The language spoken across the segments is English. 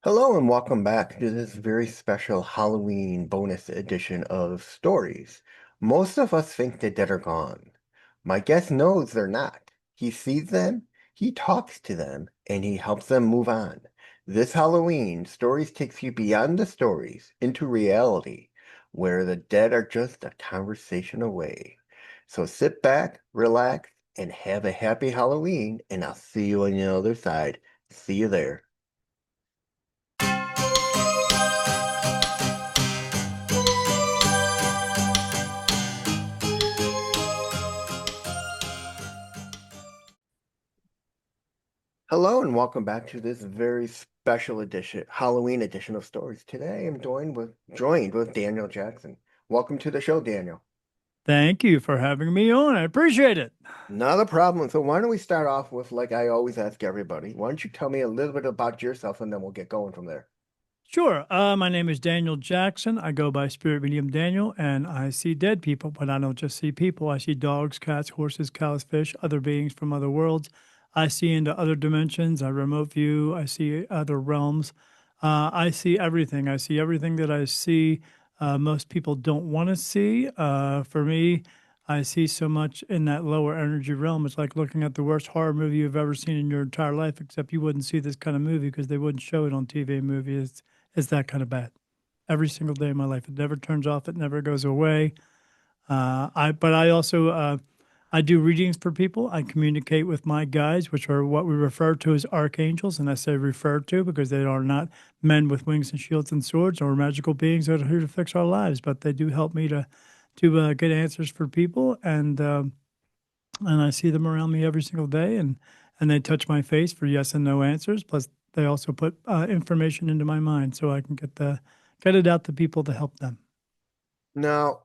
Hello and welcome back to this very special Halloween bonus edition of stories. Most of us think the dead are gone. My guest knows they're not. He sees them, he talks to them, and he helps them move on. This Halloween, Stories takes you beyond the stories into reality, where the dead are just a conversation away. So sit back, relax, and have a happy Halloween, and I'll see you on the other side. See you there. Hello and welcome back to this very special edition, Halloween edition of Stories. Today I'm joined with Daniel Jackson. Welcome to the show, Daniel. Thank you for having me on. I appreciate it. Not a problem. So why don't we start off with like I always ask everybody, why don't you tell me a little bit about yourself and then we'll get going from there. Sure. My name is Daniel Jackson. I go by Spirit Medium Daniel, and I see dead people, but I don't just see people. I see dogs, cats, horses, cows, fish, other beings from other worlds. I see into other dimensions. I remote view. I see other realms. I see everything. I see everything that I see. Most people don't want to see. For me, I see so much in that lower energy realm. It's like looking at the worst horror movie you've ever seen in your entire life, except you wouldn't see this kind of movie because they wouldn't show it on TV and movies. It's that kind of bad. Every single day of my life, it never turns off. It never goes away. I also I do readings for people. I communicate with my guides, which are what we refer to as archangels, and I say refer to because they are not men with wings and shields and swords or magical beings that are here to fix our lives, but they do help me to get answers for people, and I see them around me every single day, and they touch my face for yes and no answers. Plus, they also put information into my mind so I can get it out to people to help them. Now,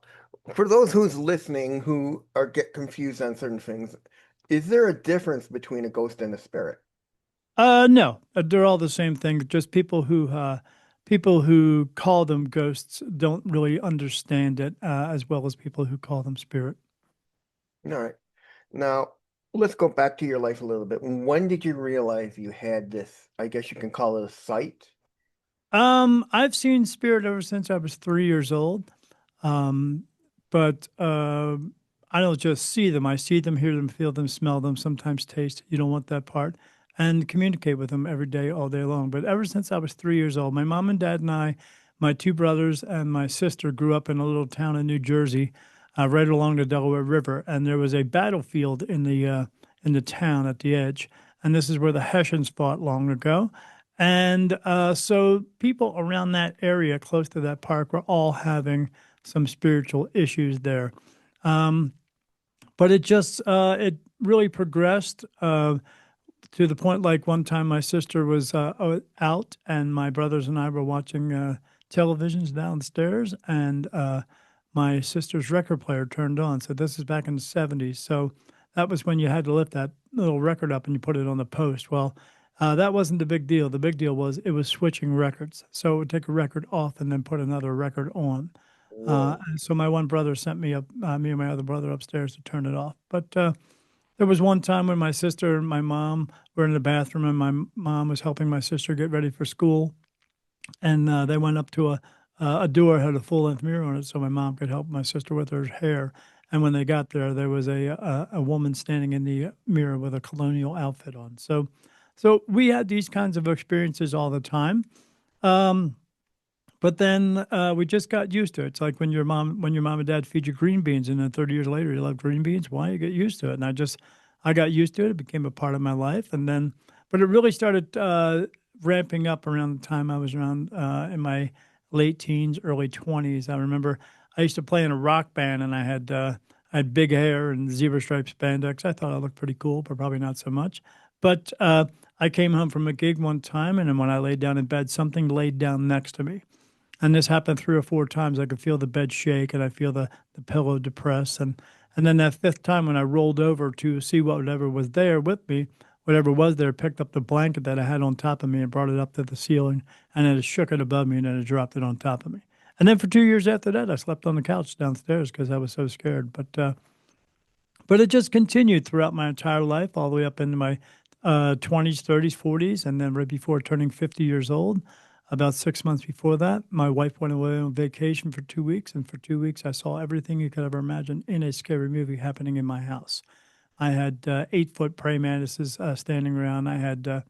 for those who's listening who are get confused on certain things, is there a difference between a ghost and a spirit? No, they're all the same thing. Just people who call them ghosts don't really understand it as well as people who call them spirit. All right. Now, let's go back to your life a little bit. When did you realize you had this, I guess you can call it a sight? I've seen spirit ever since I was 3 years old. Um, but I don't just see them. I see them, hear them, feel them, smell them, sometimes taste. You don't want that part. And communicate with them every day, all day long. But ever since I was 3 years old, my mom and dad and I, my two brothers and my sister grew up in a little town in New Jersey, right along the Delaware River. And there was a battlefield in the town at the edge. And this is where the Hessians fought long ago. And so people around that area, close to that park, were all having some spiritual issues there. Um, but it really progressed to the point like one time my sister was out and my brothers and I were watching televisions downstairs and my sister's record player turned on. So this is back in the 70s. So that was when you had to lift that little record up and you put it on the post. Well, that wasn't the big deal. The big deal was it was switching records. So it would take a record off and then put another record on. Whoa. And so my one brother sent me and my other brother upstairs to turn it off. But there was one time when my sister and my mom were in the bathroom, and my mom was helping my sister get ready for school, and they went up to a door had a full length mirror on it, so my mom could help my sister with her hair. And when they got there, there was a woman standing in the mirror with a colonial outfit on. So we had these kinds of experiences all the time. Um, but then we just got used to it. It's like when your mom and dad feed you green beans, and then 30 years later you love green beans. Why? You get used to it. And I got used to it. It became a part of my life. And then, but it really started ramping up around the time I was around in my late teens, early 20s. I remember I used to play in a rock band, and I had big hair and zebra striped spandex. I thought I looked pretty cool, but probably not so much. But I came home from a gig one time, and then when I laid down in bed, something laid down next to me. And this happened 3 or 4 times. I could feel the bed shake and I feel the pillow depress. And then that fifth time when I rolled over to see whatever was there with me, whatever was there picked up the blanket that I had on top of me and brought it up to the ceiling. And then it shook it above me and then it dropped it on top of me. And then for 2 years after that, I slept on the couch downstairs because I was so scared. But it just continued throughout my entire life, all the way up into my 20s, 30s, 40s, and then right before turning 50 years old. About 6 months before that, my wife went away on vacation for 2 weeks, and for 2 weeks, I saw everything you could ever imagine in a scary movie happening in my house. I had 8 foot praying mantises standing around. I had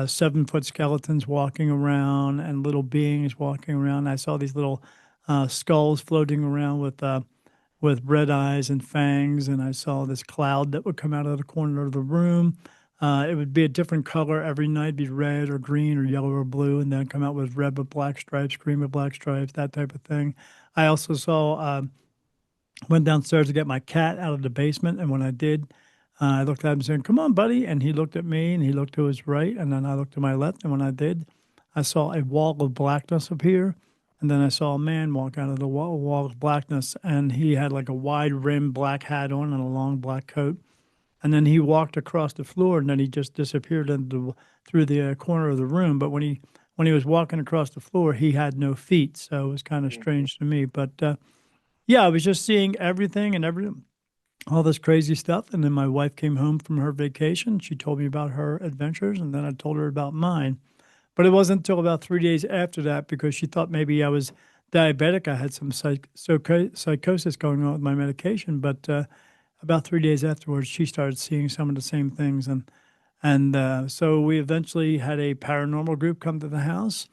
7 foot skeletons walking around and little beings walking around. I saw these little skulls floating around with red eyes and fangs, and I saw this cloud that would come out of the corner of the room. It would be a different color every night, be red or green or yellow or blue, and then come out with red with black stripes, green with black stripes, that type of thing. I also saw went downstairs to get my cat out of the basement, and when I did, I looked at him saying, "Come on, buddy," and he looked at me, and he looked to his right, and then I looked to my left, and when I did, I saw a wall of blackness appear, and then I saw a man walk out of the wall of blackness, and he had like a wide rim black hat on and a long black coat, and then he walked across the floor, and then he just disappeared through the corner of the room. But when he was walking across the floor, he had no feet, so it was kind of Mhm. strange to me. But yeah, I was just seeing everything and all this crazy stuff. And then my wife came home from her vacation. She told me about her adventures, and then I told her about mine. But it wasn't until about 3 days after that because she thought maybe I was diabetic. I had some psychosis going on with my medication. But about 3 days afterwards, she started seeing some of the same things, and so we eventually had a paranormal group come to the house.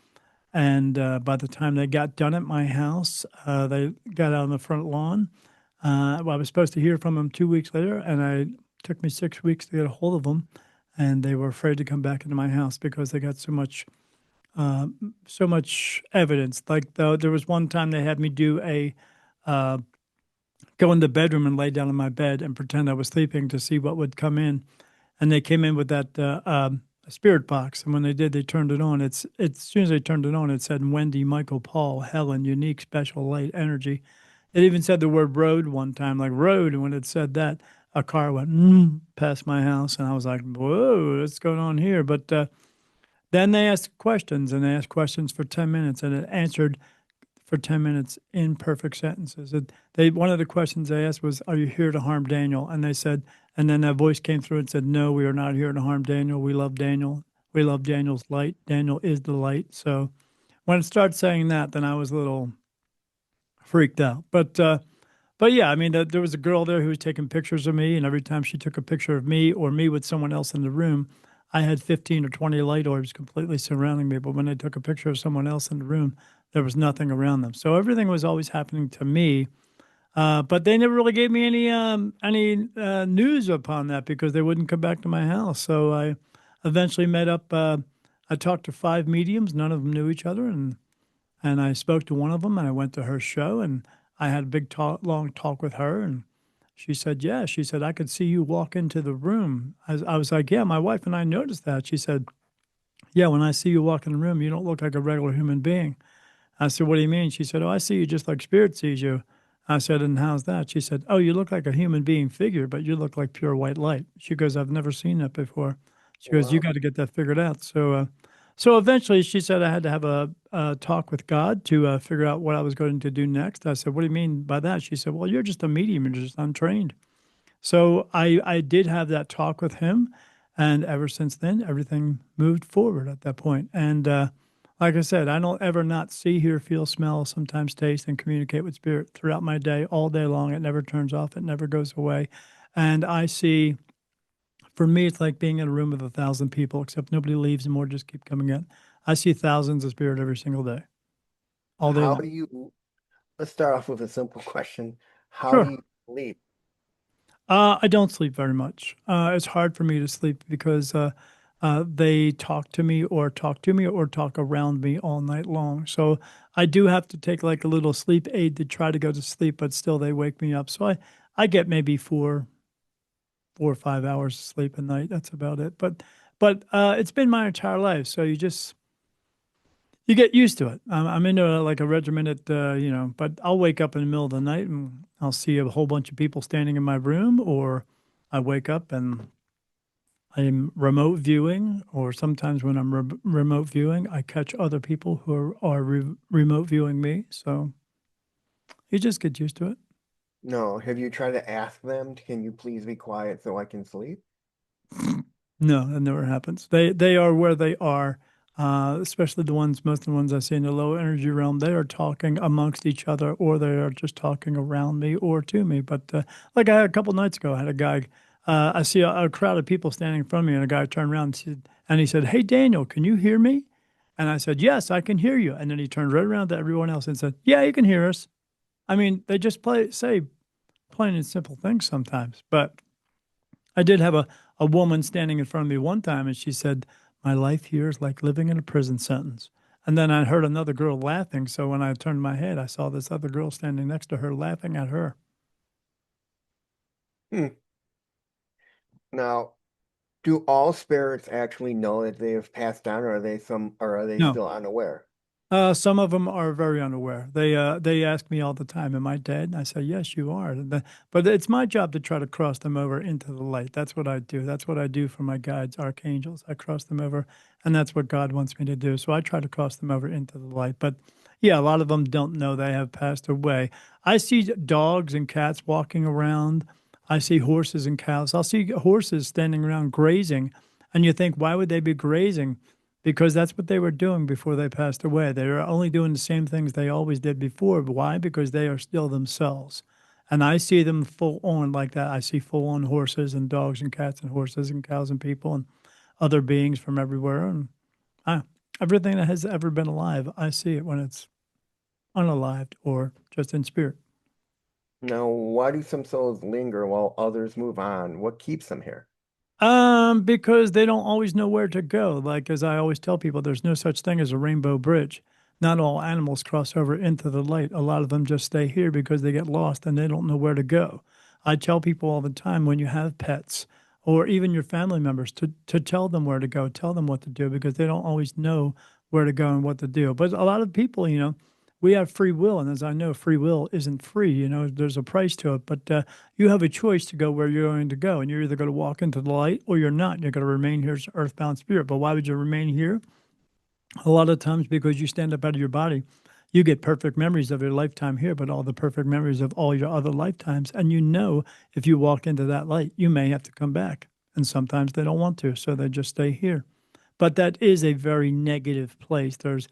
And by the time they got done at my house, they got out on the front lawn. Well, I was supposed to hear from them 2 weeks later, and it took me 6 weeks to get a hold of them. And they were afraid to come back into my house because they got uh, so much evidence. Like there was one time they had me do uh, go in the bedroom and lay down in my bed and pretend I was sleeping to see what would come in. And they came in with that spirit box, and when they did, they turned it on. As soon as they turned it on, it said Wendy, Michael, Paul, Helen, unique, special, light, energy. It even said the word road one time, like road, and when it said that, a car went past my house, and I was like, "Whoa, what's going on here?" But then they asked questions, and they asked questions for 10 minutes, and it answered for 10 minutes in perfect sentences. One of the questions they asked was, "Are you here to harm Daniel?" And they said, and then that voice came through and said, "No, we are not here to harm Daniel. We love Daniel. We love Daniel's light. Daniel is the light." So when it started saying that, then I was a little freaked out. But yeah, I mean, there was a girl there who was taking pictures of me, and every time she took a picture of me or me with someone else in the room, I had 15 or 20 light orbs completely surrounding me. But when they took a picture of someone else in the room, there was nothing around them. So everything was always happening to me. But they never really gave me any news upon that because they wouldn't come back to my house. So I eventually met up. I talked to 5 mediums. None of them knew each other, and I spoke to one of them, and I went to her show, and I had a big talk, long talk with her, and she said, "Yeah." She said, "I could see you walk into the room." I was like, "Yeah, my wife and I noticed that." She said, "Yeah, when I see you walk in the room, you don't look like a regular human being." I said, "What do you mean?" She said, "Oh, I see you just like spirit sees you." I said, "And how's that?" She said, "Oh, you look like a human being figure, but you look like pure white light." She goes, "I've never seen that before." She goes, "You Wow. got to get that figured out." So eventually she said I had to have a talk with God to figure out what I was going to do next. I said, "What do you mean by that?" She said, "Well, you're just a medium. You're just untrained." So I did have that talk with him, and ever since then, everything moved forward at that point. And like I said, I don't ever not see, hear, feel, smell, sometimes taste, and communicate with spirit throughout my day, all day long. It never turns off. It never goes away. And I see, for me, it's like being in a room with 1,000 people, except nobody leaves and more just keep coming in. I see thousands of spirit every single day, all day How long. do you, let's start off with a simple question. How do Sure. you sleep? I don't sleep very much. It's hard for me to sleep because they talk to me or talk around me all night long. So I do have to take like a little sleep aid to try to go to sleep, but still they wake me up. So I get maybe 4 or 5 hours of sleep a night. That's about it. But it's been my entire life. So you get used to it. I'm into like a regimented, but I'll wake up in the middle of the night and I'll see a whole bunch of people standing in my room, or I wake up and I'm remote viewing, or sometimes when I'm remote viewing, I catch other people who are remote viewing me. So you just get used to it. No, have you tried to ask them, can you please be quiet so I can sleep? No, that never happens. They are where they are, especially the ones, most of the ones I see in the low energy realm. They are talking amongst each other, or they are just talking around me or to me. But like I had a couple nights ago, I had a guy. I see a crowd of people standing in front of me, and a guy turned around and he said, "Hey, Daniel, can you hear me?" And I said, "Yes, I can hear you." And then he turned right around to everyone else and said, "Yeah, you can hear us." I mean, they just say plain and simple things sometimes, but. I did have a woman standing in front of me one time, and she said, "My life here is like living in a prison sentence." And then I heard another girl laughing. So when I turned my head, I saw this other girl standing next to her laughing at her. Hmm. Now, do all spirits actually know that they have passed on, or are they No, still unaware? some of them are very unaware. They ask me all the time, "Am I dead?" And I say, "Yes, you are." But it's my job to try to cross them over into the light. That's what I do. That's what I do for my guides, archangels. I cross them over, and that's what God wants me to do. So I try to cross them over into the light. But yeah, a lot of them don't know they have passed away. I see dogs and cats walking around. I see horses and cows. I'll see horses standing around grazing, and you think, why would they be grazing? Because that's what they were doing before they passed away. They were only doing the same things they always did before. Why? Because they are still themselves. And I see them full on like that. I see full on horses and dogs and cats and horses and cows and people and other beings from everywhere. And I, everything that has ever been alive, I see it when it's unalived or just in spirit. Now, why do some souls linger while others move on? What keeps them here? Because they don't always know where to go. Like as I always tell people, there's no such thing as a rainbow bridge. Not all animals cross over into the light. A lot of them just stay here because they get lost and they don't know where to go. I tell people all the time when you have pets or even your family members to tell them where to go, tell them what to do because they don't always know where to go and what to do. But a lot of people, we have free will, and as I know, free will isn't free. There's a price to it, but you have a choice to go where you're going to go, and you're either going to walk into the light or you're not. You're going to remain here as an earthbound spirit. But why would you remain here? A lot of times because you stand up out of your body, you get perfect memories of your lifetime here, but all the perfect memories of all your other lifetimes. And if you walk into that light, you may have to come back. And sometimes they don't want to, so they just stay here. But that is a very negative place. There's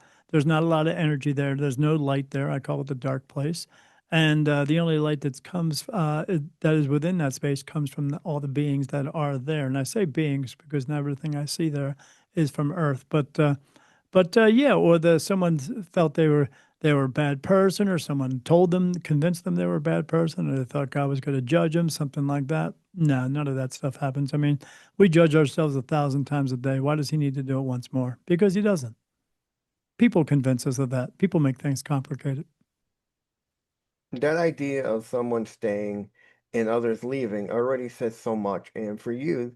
not a lot of energy there. There's no light there. I call it the dark place. And the only light that is within that space comes from all the beings that are there. And I say beings because not everything I see there is from Earth. But yeah, or someone felt they were a bad person, or someone told them, convinced them they were a bad person, or they thought God was going to judge them, something like that. No, none of that stuff happens. I mean, we judge ourselves 1,000 times a day. Why does he need to do it once more? Because he doesn't. People convince us of that. People make things complicated. That idea of someone staying and others leaving already says so much. And for you,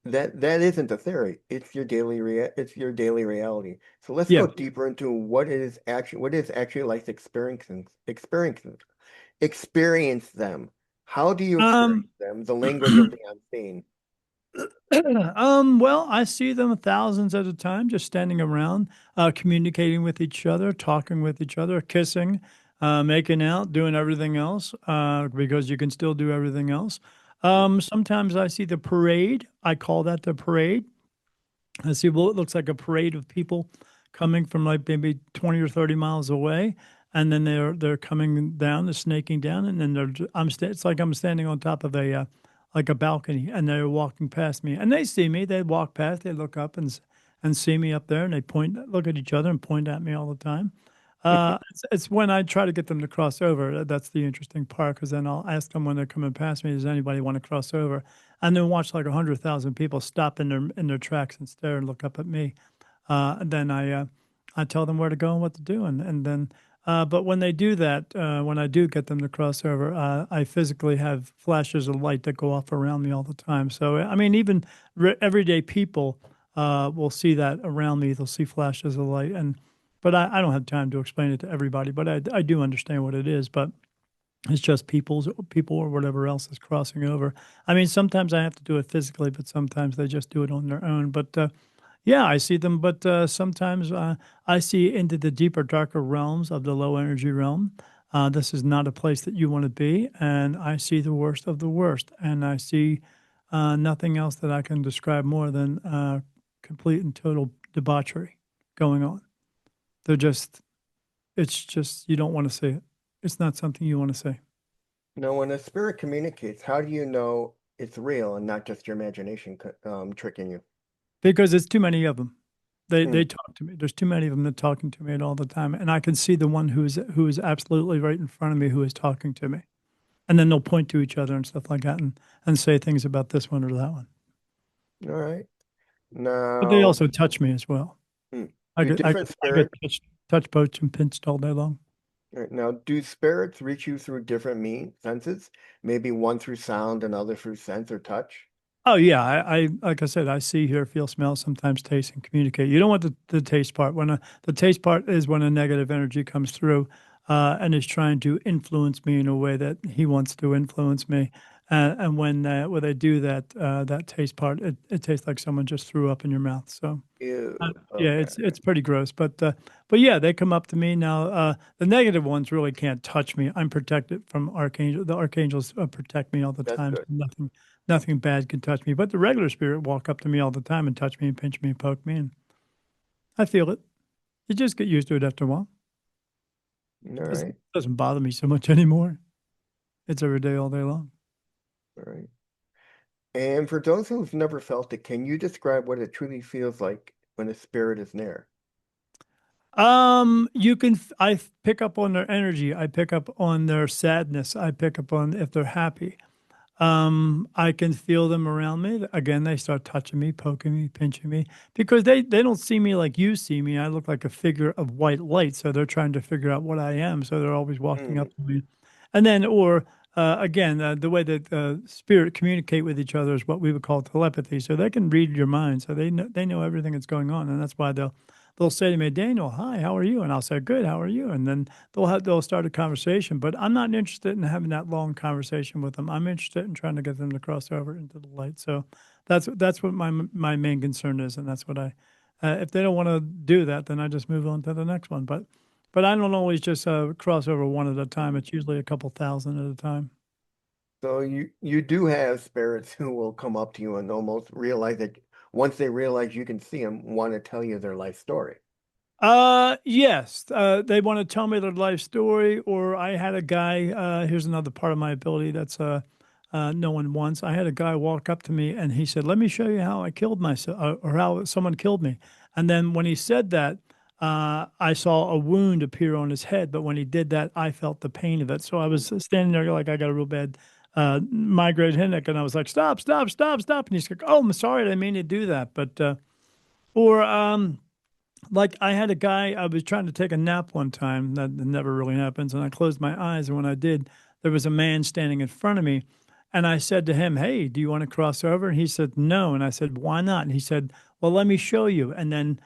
that isn't a theory. It's your daily reality. So let's Yeah. go deeper into what is actually like experience them. How do you experience Um, them? The language of the unseen. well, I see them thousands at a time, just standing around, communicating with each other, talking with each other, kissing, making out, doing everything else, because you can still do everything else. Sometimes I see the parade. I call that the parade. I see what looks like a parade of people coming from like maybe 20 or 30 miles away. And then they're coming down, they're snaking down, and then it's like I'm standing on top of like a balcony, and they're walking past me, and they see me. They walk past, they look up and see me up there, and they look at each other, and point at me all the time. It's when I try to get them to cross over. That's the interesting part, because then I'll ask them when they're coming past me, does anybody want to cross over? And then watch like 100,000 people stop in their tracks and stare and look up at me. And then I tell them where to go and what to do, and then. But when they do that, when I do get them to cross over, I physically have flashes of light that go off around me all the time. So I mean, even everyday people will see that around me. They'll see flashes of light, but I don't have time to explain it to everybody. But I do understand what it is. But it's just people or whatever else is crossing over. I mean, sometimes I have to do it physically, but sometimes they just do it on their own. But yeah, I see them, but sometimes I see into the deeper, darker realms of the low energy realm. This is not a place that you want to be, and I see the worst of the worst, and I see Nothing else that I can describe more than complete and total debauchery going on. They're just, it's just, you don't want to say it. It's not something you want to say Now, when a spirit communicates, how do you know it's real and not just your imagination tricking you? because it's too many of them. They Mm, talk to me. There's too many of them that talking to me all the time, and I can see the one who is absolutely right in front of me who is talking to me, and then they'll point to each other and stuff like that, and say things about this one or that one. all right. But they Now, also touch me as well. mm, I do get I different get I get spirits, touched, poached, and pinched all day long. now, do spirits reach you through different senses? Maybe one through sound, another through sense or touch? Oh yeah, I like I said, I see, hear, feel, smell, sometimes taste and communicate. You don't want the taste part. The taste part is when a negative energy comes through and is trying to influence me in a way that he wants to influence me. And when they do that, that taste part, it tastes like someone just threw up in your mouth. So Ew. yeah, Okay. it's pretty gross, but yeah, they come up to me now. The negative ones really can't touch me. I'm protected from archangel. The archangels protect me all the That's time, so good. nothing bad can touch me. But the regular spirit walk up to me all the time and touch me and pinch me and poke me, and I feel it. You just get used to it after a while. All Doesn't right. doesn't bother me so much anymore. It's every day, all day long. All right. And for those who've never felt it, can you describe what it truly feels like when a spirit is near? You can. I pick up on their energy. I pick up on their sadness. I pick up on if they're happy. I can feel them around me. Again, they start touching me, poking me, pinching me because they don't see me like you see me. I look like a figure of white light, so they're trying to figure out what I am. So they're always walking up Mm, to me, and then or again, the way that spirit communicate with each other is what we would call telepathy. So they can read your mind, so they know everything that's going on, and that's why they'll say to me, Daniel, hi, how are you? And I'll say, good, how are you? And then they'll start a conversation. But I'm not interested in having that long conversation with them. I'm interested in trying to get them to cross over into the light. So that's what my main concern is, and that's what I. If they don't want to do that, then I just move on to the next one. But I don't always just cross over one at a time. It's usually a couple thousand at a time. so you do have spirits who will come up to you and almost realize that once they realize you can see them, want to tell you their life story. Yes, they want to tell me their life story, or I had a guy, here's another part of my ability that's no one wants. I had a guy walk up to me and he said, let me show you how I killed myself or how someone killed me. And then when he said that, I saw a wound appear on his head, but when he did that, I felt the pain of it. So I was standing there like I got a real bad migraine headache, and I was like, stop, stop, stop, stop. And he's like, oh, I'm sorry, I didn't mean to do that. Or like I had a guy, I was trying to take a nap one time. That never really happens. And I closed my eyes. And when I did, there was a man standing in front of me. And I said to him, hey, do you want to cross over? And he said, no. And I said, why not? And he said, well, let me show you. And then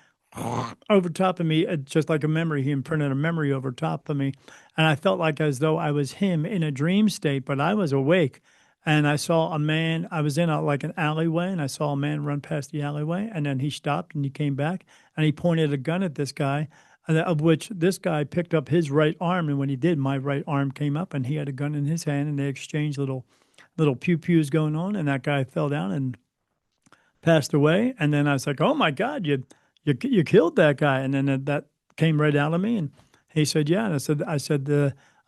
over top of me, just like a memory, he imprinted a memory over top of me. And I felt like as though I was him in a dream state, but I was awake. And I saw a man, I was in like an alleyway, and I saw a man run past the alleyway. And then he stopped and he came back and he pointed a gun at this guy, of which this guy picked up his right arm. And when he did, my right arm came up and he had a gun in his hand, and they exchanged little pew pews going on. And that guy fell down and passed away. And then I was like, "Oh my God, you killed that guy!" And then that came right out of me. And he said, "Yeah." And I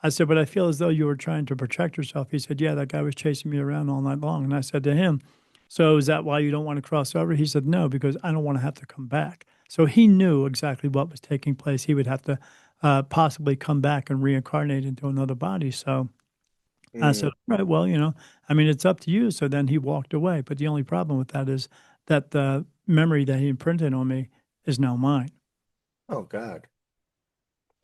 said, "But I feel as though you were trying to protect yourself." He said, "Yeah, that guy was chasing me around all night long." And I said to him, "So is that why you don't want to cross over?" He said, "No, because I don't want to have to come back." So he knew exactly what was taking place. He would have to possibly come back and reincarnate into another body. So I said, Mm. all right, well, I mean, it's up to you. So then he walked away. But the only problem with that is that the memory that he imprinted on me is now mine. Oh God.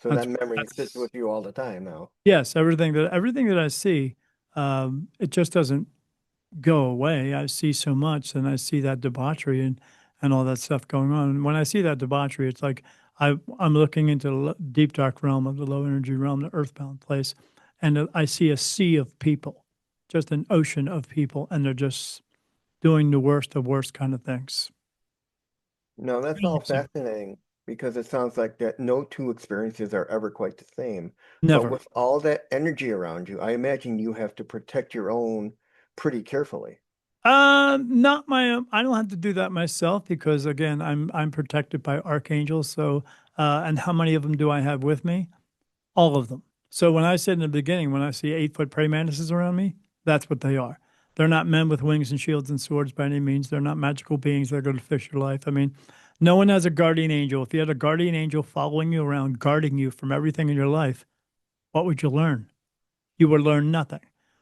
So that That's memory sits that's with you all the time now. yes, everything that I see, it just doesn't go away. I see so much, and I see that debauchery and all that stuff going on. And when I see that debauchery, it's like I'm looking into the deep dark realm of the low energy realm, the earthbound place, and I see a sea of people, just an ocean of people, and they're just doing the worst of worst kind of things. No, that's Really all upsetting. fascinating because it sounds like that no two experiences are ever quite the same. But Never. with all that energy around you, I imagine you have to protect your own pretty carefully. Not my own. I don't have to do that myself because again, I'm protected by archangels. So, and how many of them do I have with me? All of them. So when I said in the beginning, when I see 8 foot praying mantises around me, that's what they are. They're not men with wings and shields and swords by any means. They're not magical beings that are going to fix your life. I mean, no one has a guardian angel. If you had a guardian angel following you around, guarding you from everything in your life, what would you learn? You would learn nothing.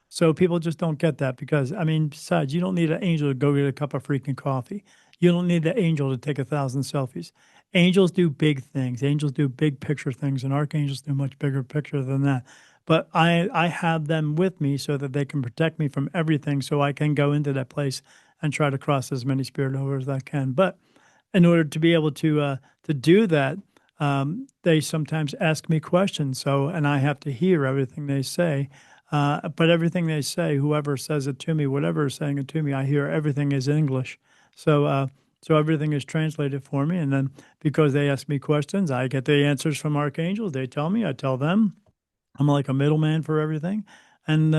So people just don't get that because, I mean, besides, you don't need an angel to go get a cup of freaking coffee. You don't need the angel to take 1,000 selfies. Angels do big things. Angels do big picture things, and archangels do much bigger picture than that. But I have them with me so that they can protect me from everything, so I can go into that place and try to cross as many spirit over as I can. But in order to be able to do that, they sometimes ask me questions. So, and I have to hear everything they say. But everything they say, whoever says it to me, whatever is saying it to me, I hear everything is English. So, so everything is translated for me. And then because they ask me questions, I get the answers from archangels. They tell me, I tell them. I'm like a middleman for everything. And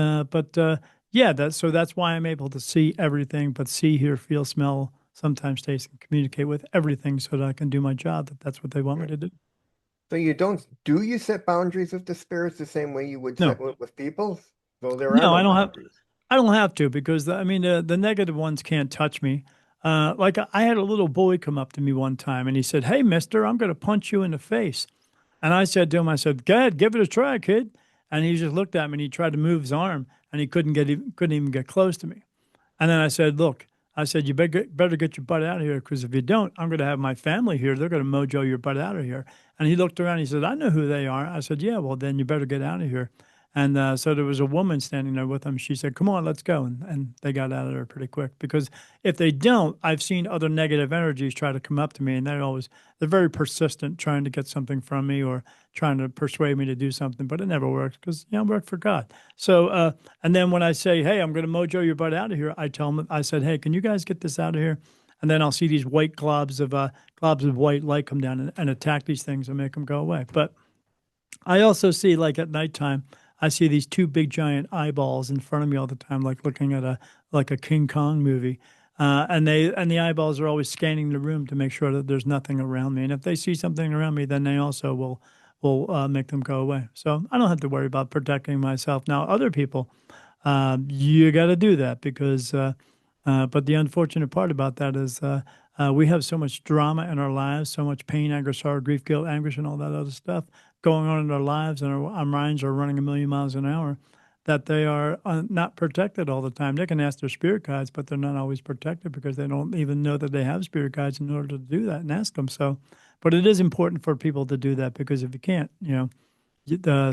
yeah, that's why I'm able to see everything, but see, hear, feel, smell, sometimes taste, and communicate with everything so that I can do my job. That's what they want me Right. to do. So you don't, do you set boundaries with the spirits the same way you would No, set with people? So there are no, no boundaries. I don't have to because I mean the negative ones can't touch me. Like I had a little boy come up to me one time and he said, "Hey, Mister, I'm going to punch you in the face." And I said to him, I said, "Go ahead, give it a try, kid." And he just looked at me and he tried to move his arm and he couldn't even get close to me. And then I said, "Look," I said, "you better get your butt out of here because if you don't, I'm going to have my family here. They're going to mojo your butt out of here." And he looked around. He said, "I know who they are." I said, "Yeah, well, then you better get out of here." And so there was a woman standing there with him. She said, "Come on, let's go." And they got out of there pretty quick because if they don't, I've seen other negative energies try to come up to me and they're very persistent trying to get something from me or trying to persuade me to do something, but it never works because, I work for God. So, and then when I say, "Hey, I'm going to mojo your butt out of here," I tell them, I said, "Hey, can you guys get this out of here?" And then I'll see these white globs of white light come down and attack these things and make them go away. But I also see, like at nighttime, I see these two big giant eyeballs in front of me all the time, like looking at a King Kong movie. And the eyeballs are always scanning the room to make sure that there's nothing around me. And if they see something around me, then they also will make them go away. So I don't have to worry about protecting myself. Now, other people, you got to do that because, but the unfortunate part about that is we have so much drama in our lives, so much pain, anger, sorrow, grief, guilt, anguish, and all that other stuff going on in our lives, and our minds are running a million miles an hour, that they are not protected all the time. They can ask their spirit guides, but they're not always protected because they don't even know that they have spirit guides in order to do that and ask them. So, but it is important for people to do that because if you can't,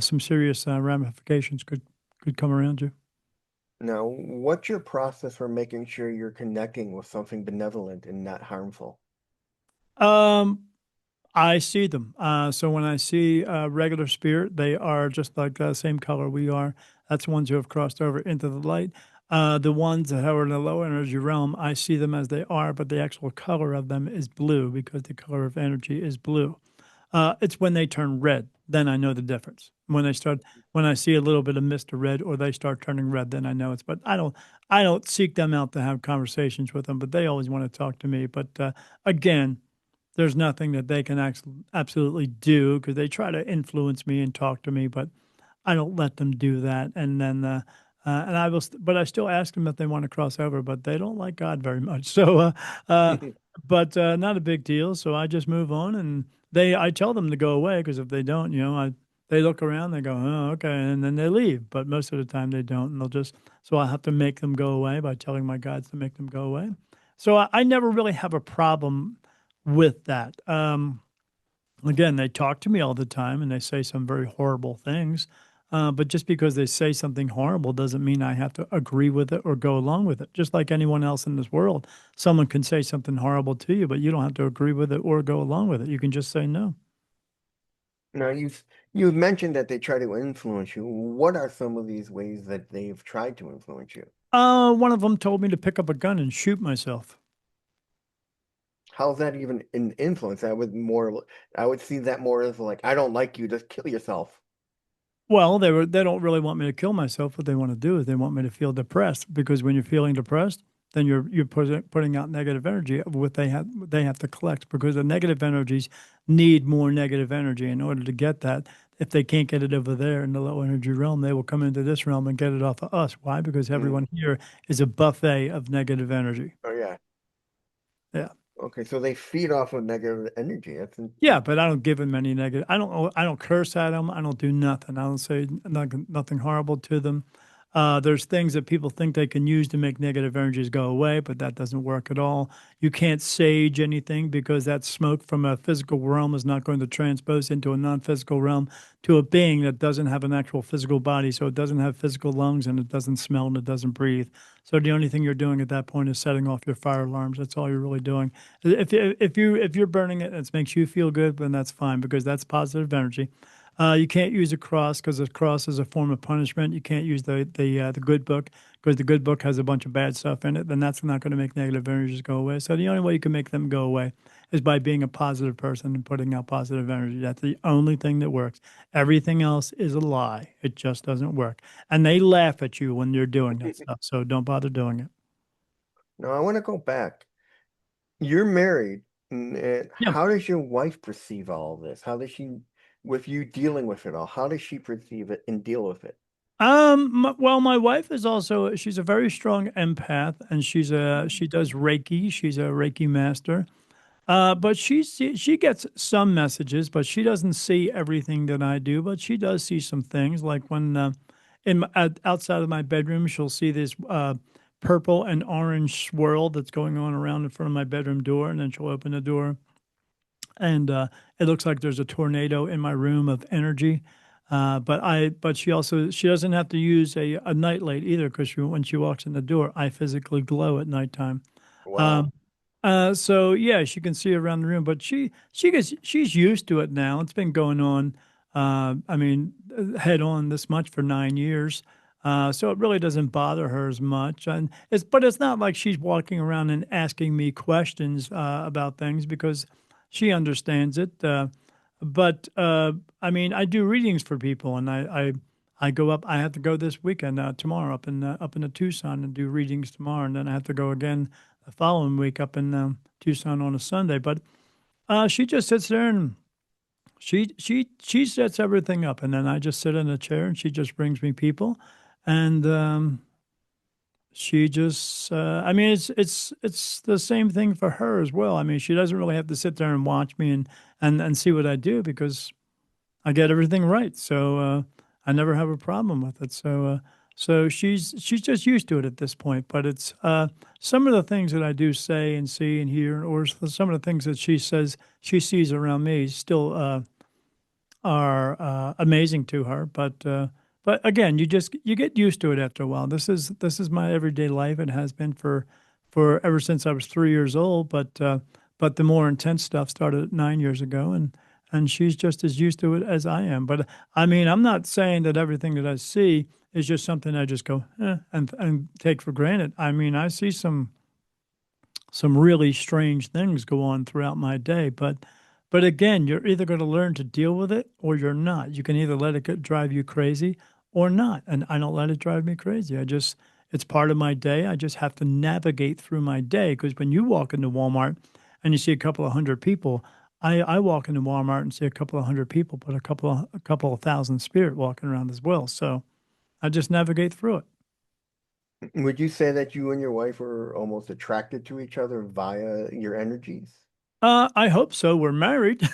some serious ramifications could come around you. Now, what's your process for making sure you're connecting with something benevolent and not harmful? Um, I see them. So when I see regular spirit, they are just like the same color we are. That's the ones who have crossed over into the light. The ones that are in the low energy realm, I see them as they are, but the actual color of them is blue because the color of energy is blue. It's when they turn red, then I know the difference. When I see a little bit of mist of red, or they start turning red, then I know it's. But I don't seek them out to have conversations with them. But they always want to talk to me. But again, there's nothing that they can absolutely do because they try to influence me and talk to me, but I don't let them do that. And then, and I will, but I still ask them if they want to cross over, but they don't like God very much. So, uh, but not a big deal. So I just move on, and I tell them to go away because if they don't, they look around, they go, "Oh, okay," and then they leave. But most of the time they don't, and so I have to make them go away by telling my guides to make them go away. So I never really have a problem with that. Again, they talk to me all the time and they say some very horrible things. But just because they say something horrible doesn't mean I have to agree with it or go along with it. Just like anyone else in this world, someone can say something horrible to you, but you don't have to agree with it or go along with it. You can just say no. Now, you've mentioned that they try to influence you. What are some of these ways that they've tried to influence you? One of them told me to pick up a gun and shoot myself. How's that even an influence? I would see that more as like, I don't like you, just kill yourself. Well, they don't really want me to kill myself. What they want to do is they want me to feel depressed because when you're feeling depressed, then you're putting out negative energy of what they have to collect, because the negative energies need more negative energy in order to get that. If they can't get it over there in the low energy realm, they will come into this realm and get it off of us. Why? Because Mm. everyone here is a buffet of negative energy. Oh yeah. Yeah. Okay, so they feed off of negative energy. Yeah, but I don't give them any negative. I don't curse at them. I don't do nothing. I don't say nothing horrible to them. There's things that people think they can use to make negative energies go away, but that doesn't work at all. You can't sage anything because that smoke from a physical realm is not going to transpose into a non-physical realm to a being that doesn't have an actual physical body. So it doesn't have physical lungs and it doesn't smell and it doesn't breathe. So the only thing you're doing at that point is setting off your fire alarms. That's all you're really doing. If you're burning it and it makes you feel good, then that's fine because that's positive energy. You can't use a cross because a cross is a form of punishment. You can't use the good book because the good book has a bunch of bad stuff in it. Then that's not going to make negative energies go away. So the only way you can make them go away is by being a positive person and putting out positive energy. That's the only thing that works. Everything else is a lie. It just doesn't work. And they laugh at you when you're doing that stuff. So don't bother doing it. No, I want to go back. You're married, and Yeah. how does your wife perceive all of this? How does she, with you dealing with it all, how does she perceive it and deal with it? Well, my wife is also, she's a very strong empath and she does Reiki. She's a Reiki master. But she gets some messages, but she doesn't see everything that I do, but she does see some things like when outside of my bedroom, she'll see this purple and orange swirl that's going on around in front of my bedroom door, and then she'll open the door and it looks like there's a tornado in my room of energy. But she doesn't have to use a nightlight either because when she walks in the door, I physically glow at nighttime. Wow. Um, so yeah, she can see around the room, but she's used to it now. It's been going on, I mean, head on this much for 9 years. So it really doesn't bother her as much, but it's not like she's walking around and asking me questions about things because she understands it. But I mean, I do readings for people, and I go up. I have to go this weekend tomorrow up in the Tucson and do readings tomorrow, and then I have to go again the following week up in Tucson on a Sunday. But she just sits there and she sets everything up, and then I just sit in a chair, and she just brings me people, and she just I mean it's the same thing for her as well. I mean she doesn't really have to sit there and watch me and see what I do because I get everything right. So I never have a problem with it. So she's just used to it at this point. But it's some of the things that I do say and see and hear, or some of the things that she says she sees around me, still are amazing to her. But again, you get used to it after a while. This is my everyday life. It has been for ever since I was 3 years old. But the more intense stuff started 9 years ago, and she's just as used to it as I am. But I mean, I'm not saying that everything that I see is just something I just go and take for granted. I mean, I see some really strange things go on throughout my day. But again, you're either going to learn to deal with it or you're not. You can either let it drive you crazy or not. And I don't let it drive me crazy. It's part of my day. I just have to navigate through my day. Because when you walk into Walmart and you see a couple of hundred people, I walk into Walmart and see a couple of hundred people, but a couple of thousand spirit walking around as well. So I just navigate through it. Would you say that you and your wife are almost attracted to each other via your energies? I hope so. We're married.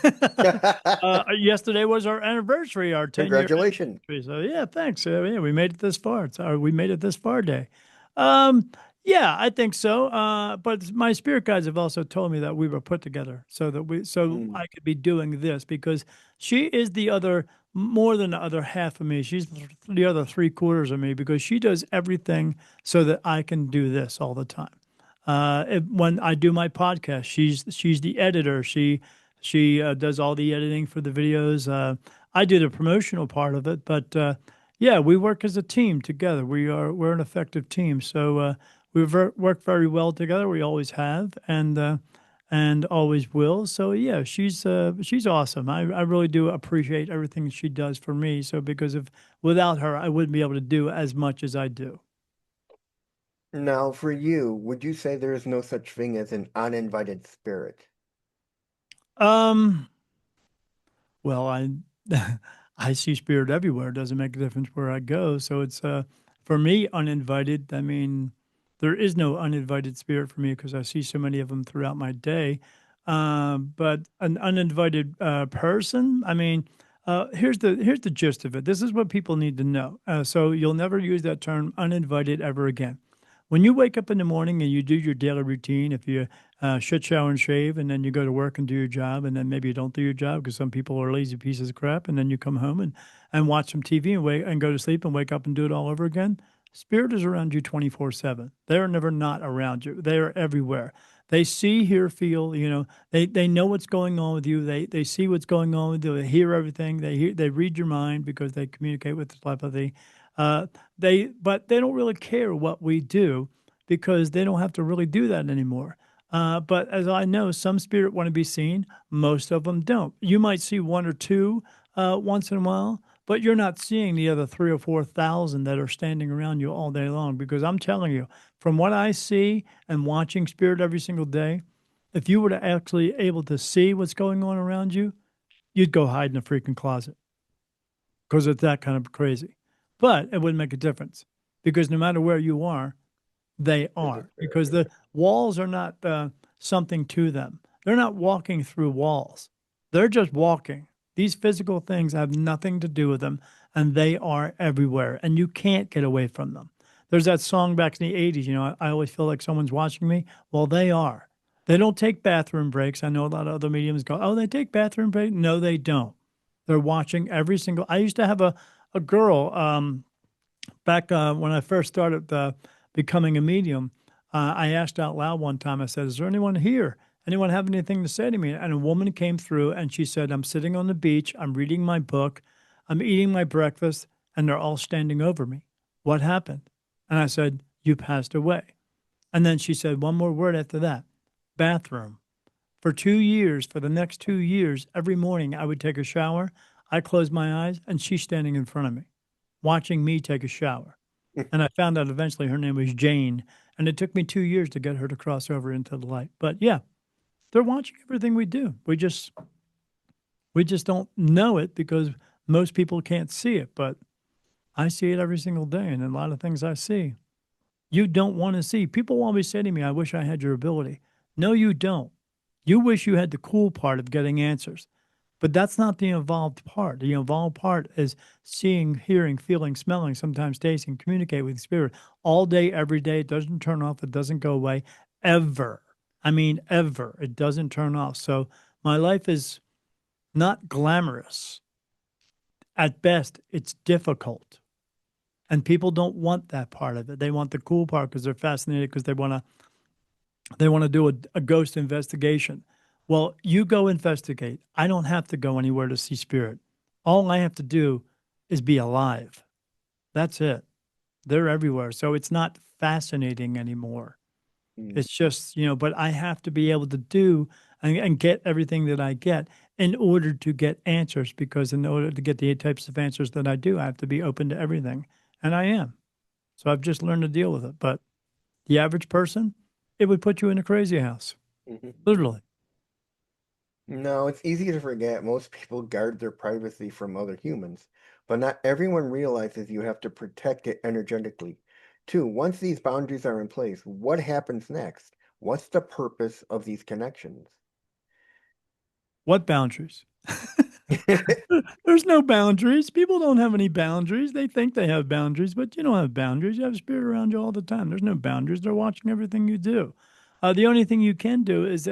Yesterday was our anniversary, our 10-year Congratulations. anniversary. So yeah, thanks. Yeah, we made it this far. We made it this far day. Um, yeah, I think so. But my spirit guides have also told me that we were put together so Mm. I could be doing this because she is the other more than the other half of me. She's the other three quarters of me because she does everything so that I can do this all the time. When I do my podcast, she's the editor. She does all the editing for the videos. I do the promotional part of it, but yeah, we work as a team together. We're an effective team. So worked very well together. We always have, and always will. So yeah, she's awesome. I really do appreciate everything she does for me. So because of without her, I wouldn't be able to do as much as I do. Now, for you, would you say there is no such thing as an uninvited spirit? Um, well, I see spirit everywhere. It doesn't make a difference where I go. So it's for me uninvited. I mean, there is no uninvited spirit for me because I see so many of them throughout my day. But an uninvited person, I mean, here's the gist of it. This is what people need to know. So you'll never use that term uninvited ever again. When you wake up in the morning and you do your daily routine, if you shit, shower, and shave, and then you go to work and do your job, and then maybe you don't do your job because some people are lazy pieces of crap, and then you come home and watch some TV and wait and go to sleep and wake up and do it all over again. Spirit is around you 24/7. They're never not around you. They are everywhere. They see, hear, feel. They know what's going on with you. They see what's going on with you. They hear everything. They read your mind because they communicate with telepathy. Uh, but they don't really care what we do because they don't have to really do that anymore. But as I know, some spirit want to be seen. Most of them don't. You might see one or two once in a while, but you're not seeing the other 3 or 4 thousand that are standing around you all day long. Because I'm telling you, from what I see and watching spirit every single day, if you were to actually able to see what's going on around you, you'd go hide in a freaking closet because it's that kind of crazy. But it wouldn't make a difference because no matter where you are, they There's a are spirit because the there. walls are not something to them. They're not walking through walls. They're just walking. These physical things have nothing to do with them, and they are everywhere, and you can't get away from them. There's that song back in the 80s, I always feel like someone's watching me. Well, they are. They don't take bathroom breaks. I know a lot of other mediums go, oh, they take bathroom breaks. No, they don't. They're watching every single. I used to have a girl back when I first started becoming a medium, I asked out loud one time, I said, is there anyone here? Anyone have anything to say to me? And a woman came through and she said, I'm sitting on the beach, I'm reading my book, I'm eating my breakfast, and they're all standing over me. What happened? And I said, you passed away. And then she said one more word after that, bathroom. For 2 years, for the next 2 years, every morning I would take a shower. I closed my eyes and she's standing in front of me, watching me take a shower. And I found out eventually her name was Jane. And it took me 2 years to get her to cross over into the light. But yeah, they're watching everything we do. We just don't know it because most people can't see it. But I see it every single day. And a lot of things I see, you don't want to see. People always say to me, I wish I had your ability. No, you don't. You wish you had the cool part of getting answers. But that's not the involved part. The involved part is seeing, hearing, feeling, smelling, sometimes tasting, communicate with spirit all day, every day. It doesn't turn off. It doesn't go away ever. I mean, ever. It doesn't turn off. So my life is not glamorous. At best, it's difficult. And people don't want that part of it. They want the cool part because they're fascinated because they want to do a ghost investigation. Well, you go investigate. I don't have to go anywhere to see spirit. All I have to do is be alive. That's it. They're everywhere. So it's not fascinating anymore. Mm, It's just, but I have to be able to do and get everything that I get in order to get answers, because in order to get the types of answers that I do, I have to be open to everything. And I am. So I've just learned to deal with it. But the average person, it would put you in a crazy house, mhm. literally. No, it's easy to forget. Most people guard their privacy from other humans, but not everyone realizes you have to protect it energetically. Two, once these boundaries are in place, what happens next? What's the purpose of these connections? What boundaries? There's no boundaries. People don't have any boundaries. They think they have boundaries, but you don't have boundaries. You have spirit around you all the time. There's no boundaries. They're watching everything you do. The only thing you can do is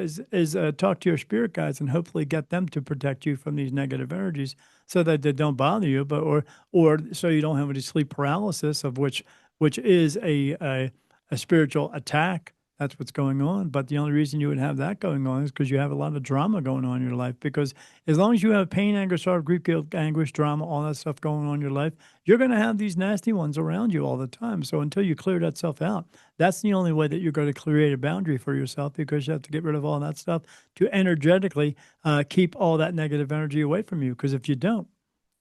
talk to your spirit guides and hopefully get them to protect you from these negative energies so that they don't bother you, but or so you don't have any sleep paralysis, of which is a spiritual attack. That's what's going on. But the only reason you would have that going on is because you have a lot of drama going on in your life. Because as long as you have pain, anger, sorrow, grief, guilt, anguish, drama, all that stuff going on in your life, you're going to have these nasty ones around you all the time. So until you clear that stuff out, that's the only way that you're going to create a boundary for yourself, because you have to get rid of all that stuff to energetically keep all that negative energy away from you. Because if you don't,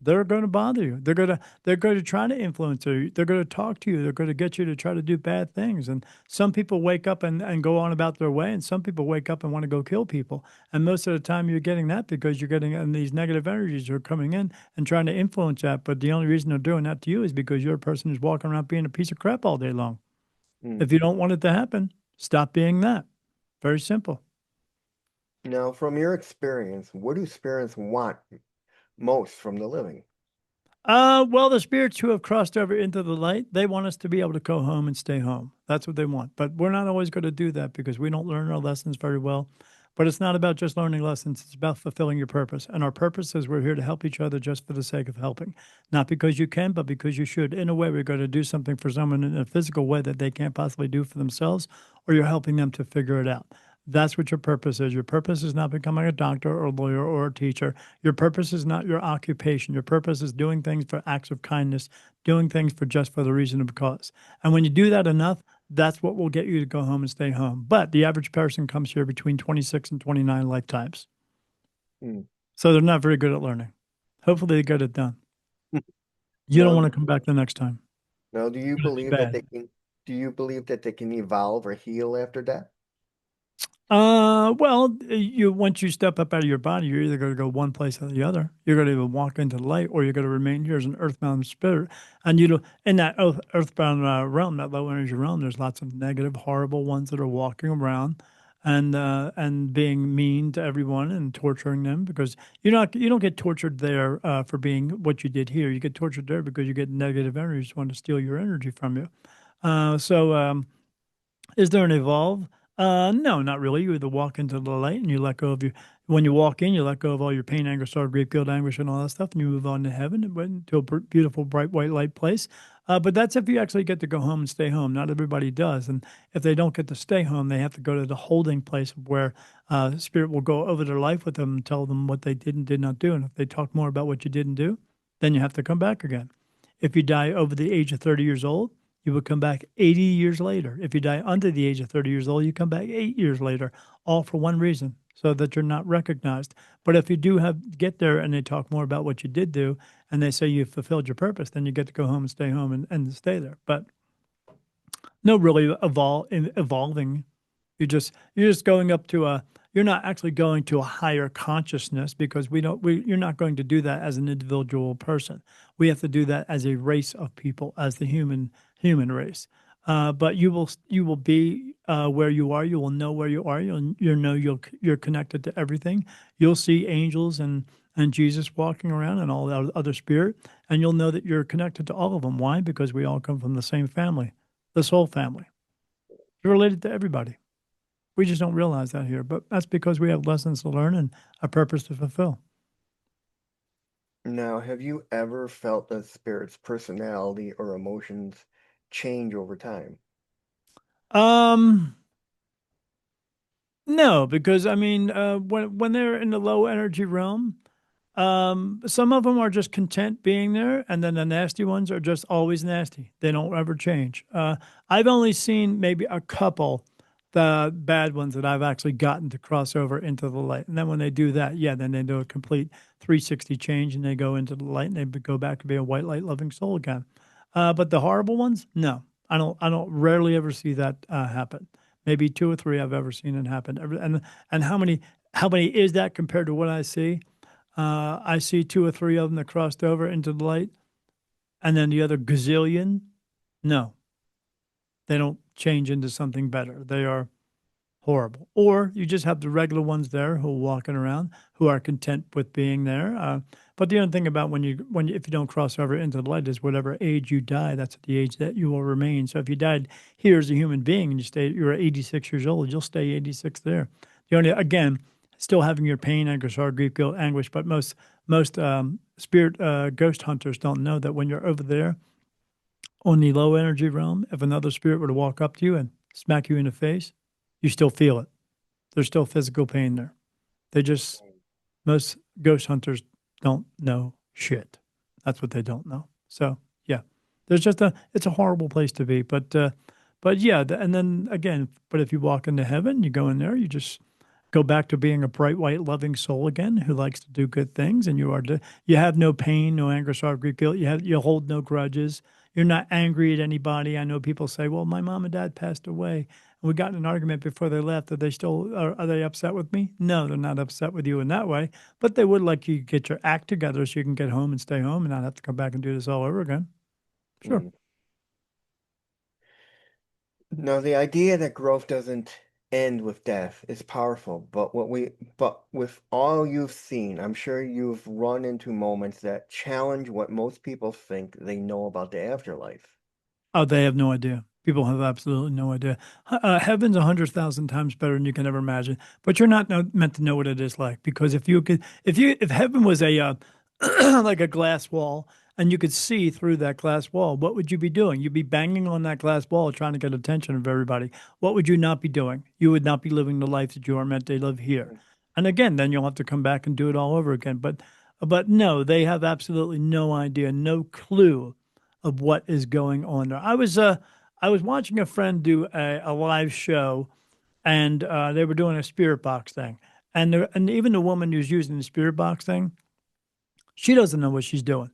They're going to bother you. They're going to try to influence you. They're going to talk to you. They're going to get you to try to do bad things. And some people wake up and go on about their way, and some people wake up and want to go kill people. And most of the time, you're getting that because you're getting and these negative energies are coming in and trying to influence that. But the only reason they're doing that to you is because you're a person who's walking around being a piece of crap all day long. Hmm. If you don't want it to happen, stop being that. Very simple. Now, from your experience, what do spirits want most from the living? Well, the spirits who have crossed over into the light, they want us to be able to go home and stay home. That's what they want. But we're not always going to do that because we don't learn our lessons very well. But it's not about just learning lessons, it's about fulfilling your purpose. And our purpose is we're here to help each other just for the sake of helping. Not because you can, but because you should. In a way, we're going to do something for someone in a physical way that they can't possibly do for themselves, or you're helping them to figure it out. That's what your purpose is. Your purpose is not becoming a doctor or a lawyer or a teacher. Your purpose is not your occupation. Your purpose is doing things for acts of kindness, doing things for just for the reason of cause. And when you do that enough, that's what will get you to go home and stay home. But the average person comes here between 26 and 29 lifetimes. Hmm. So they're not very good at learning. Hopefully they get it done. You don't Now, want to come back the next time. now, do you It'll be believe that bad. they can? Do you believe that they can evolve or heal after death? Well, you once you step up out of your body, you're either going to go one place or the other. You're going to either walk into the light, or you're going to remain here as an earthbound spirit. And you know, in that earthbound realm, that low energy realm, there's lots of negative, horrible ones that are walking around and being mean to everyone and torturing them because you don't get tortured there for being what you did here. You get tortured there because you get negative energies want to steal your energy from you. So. Is there an evolve? No, not really. You either walk into the light and you let go of your. When you walk in, you let go of all your pain, anger, sorrow, grief, guilt, anguish, and all that stuff, and you move on to heaven and went to a beautiful, bright, white light place. But that's if you actually get to go home and stay home. Not everybody does, and if they don't get to stay home, they have to go to the holding place where spirit will go over their life with them and tell them what they did and did not do. And if they talk more about what you didn't do, then you have to come back again. If you die over the age of 30 years old, you would come back 80 years later. If you die under the age of 30 years old, you come back 8 years later, all for one reason, so that you're not recognized. But if you do have get there and they talk more about what you did do and they say you fulfilled your purpose, then you get to go home and stay home and stay there. But no really evolving. You're just going up to a you're not actually going to a higher consciousness because you're not going to do that as an individual person. We have to do that as a race of people, as the human race. But you will be where you are. You will know where you are. You're connected to everything. You'll see angels and Jesus walking around and all the other spirit, and you'll know that you're connected to all of them. Why? Because we all come from the same family, the soul family. You're related to everybody. We just don't realize that here, but that's because we have lessons to learn and a purpose to fulfill. Now, have you ever felt a spirit's personality or emotions change over time? Um, no, because I mean, when they're in the low energy realm, some of them are just content being there, and then the nasty ones are just always nasty. They don't ever change. I've only seen maybe a couple, the bad ones that I've actually gotten to cross over into the light. And then when they do that, yeah, then they do a complete 360 change and they go into the light and they go back to be a white light loving soul again. But the horrible ones, no, I don't rarely ever see that happen. Maybe two or three I've ever seen it happen. And how many is that compared to what I see? I see two or three of them that crossed over into the light, and then the other gazillion, no, they don't change into something better. They are horrible. Or you just have the regular ones there who are walking around who are content with being there. But the other thing about if you don't cross over into the light is whatever age you die, that's the age that you will remain. So if you died here as a human being and you're 86 years old, you'll stay 86 there. The only again, still having your pain, anger, sorrow, grief, guilt, anguish. But most spirit ghost hunters don't know that when you're over there on the low energy realm, if another spirit were to walk up to you and smack you in the face, you still feel it. There's still physical pain there. They just, most ghost hunters don't know shit. That's what they don't know. So, yeah, it's a horrible place to be. But yeah, and then again, but if you walk into heaven, you go in there, you just go back to being a bright, white, loving soul again who likes to do good things, and you have no pain, no anger, sorrow, grief, guilt. You hold no grudges. You're not angry at anybody. I know people say, "Well, my mom and dad passed away, and we got in an argument before they left. Are they upset with me? No, they're not upset with you in that way, but they would like you to get your act together so you can get home and stay home and not have to come back and do this all over again." Sure. Mm. No, the idea that growth doesn't end with death is powerful, but with all you've seen, I'm sure you've run into moments that challenge what most people think they know about the afterlife. Oh, they have no idea. People have absolutely no idea. Heaven's 100,000 times better than you can ever imagine, but you're not meant to know what it is like because if heaven was a like a glass wall and you could see through that glass wall, what would you be doing? You'd be banging on that glass wall trying to get attention of everybody. What would you not be doing? You would not be living the life that you are meant to live here. And again, then you'll have to come back and do it all over again. But no, they have absolutely no idea, no clue of what is going on there. I was watching a friend do a live show, and they were doing a spirit box thing, and even the woman who's using the spirit box thing, she doesn't know what she's doing.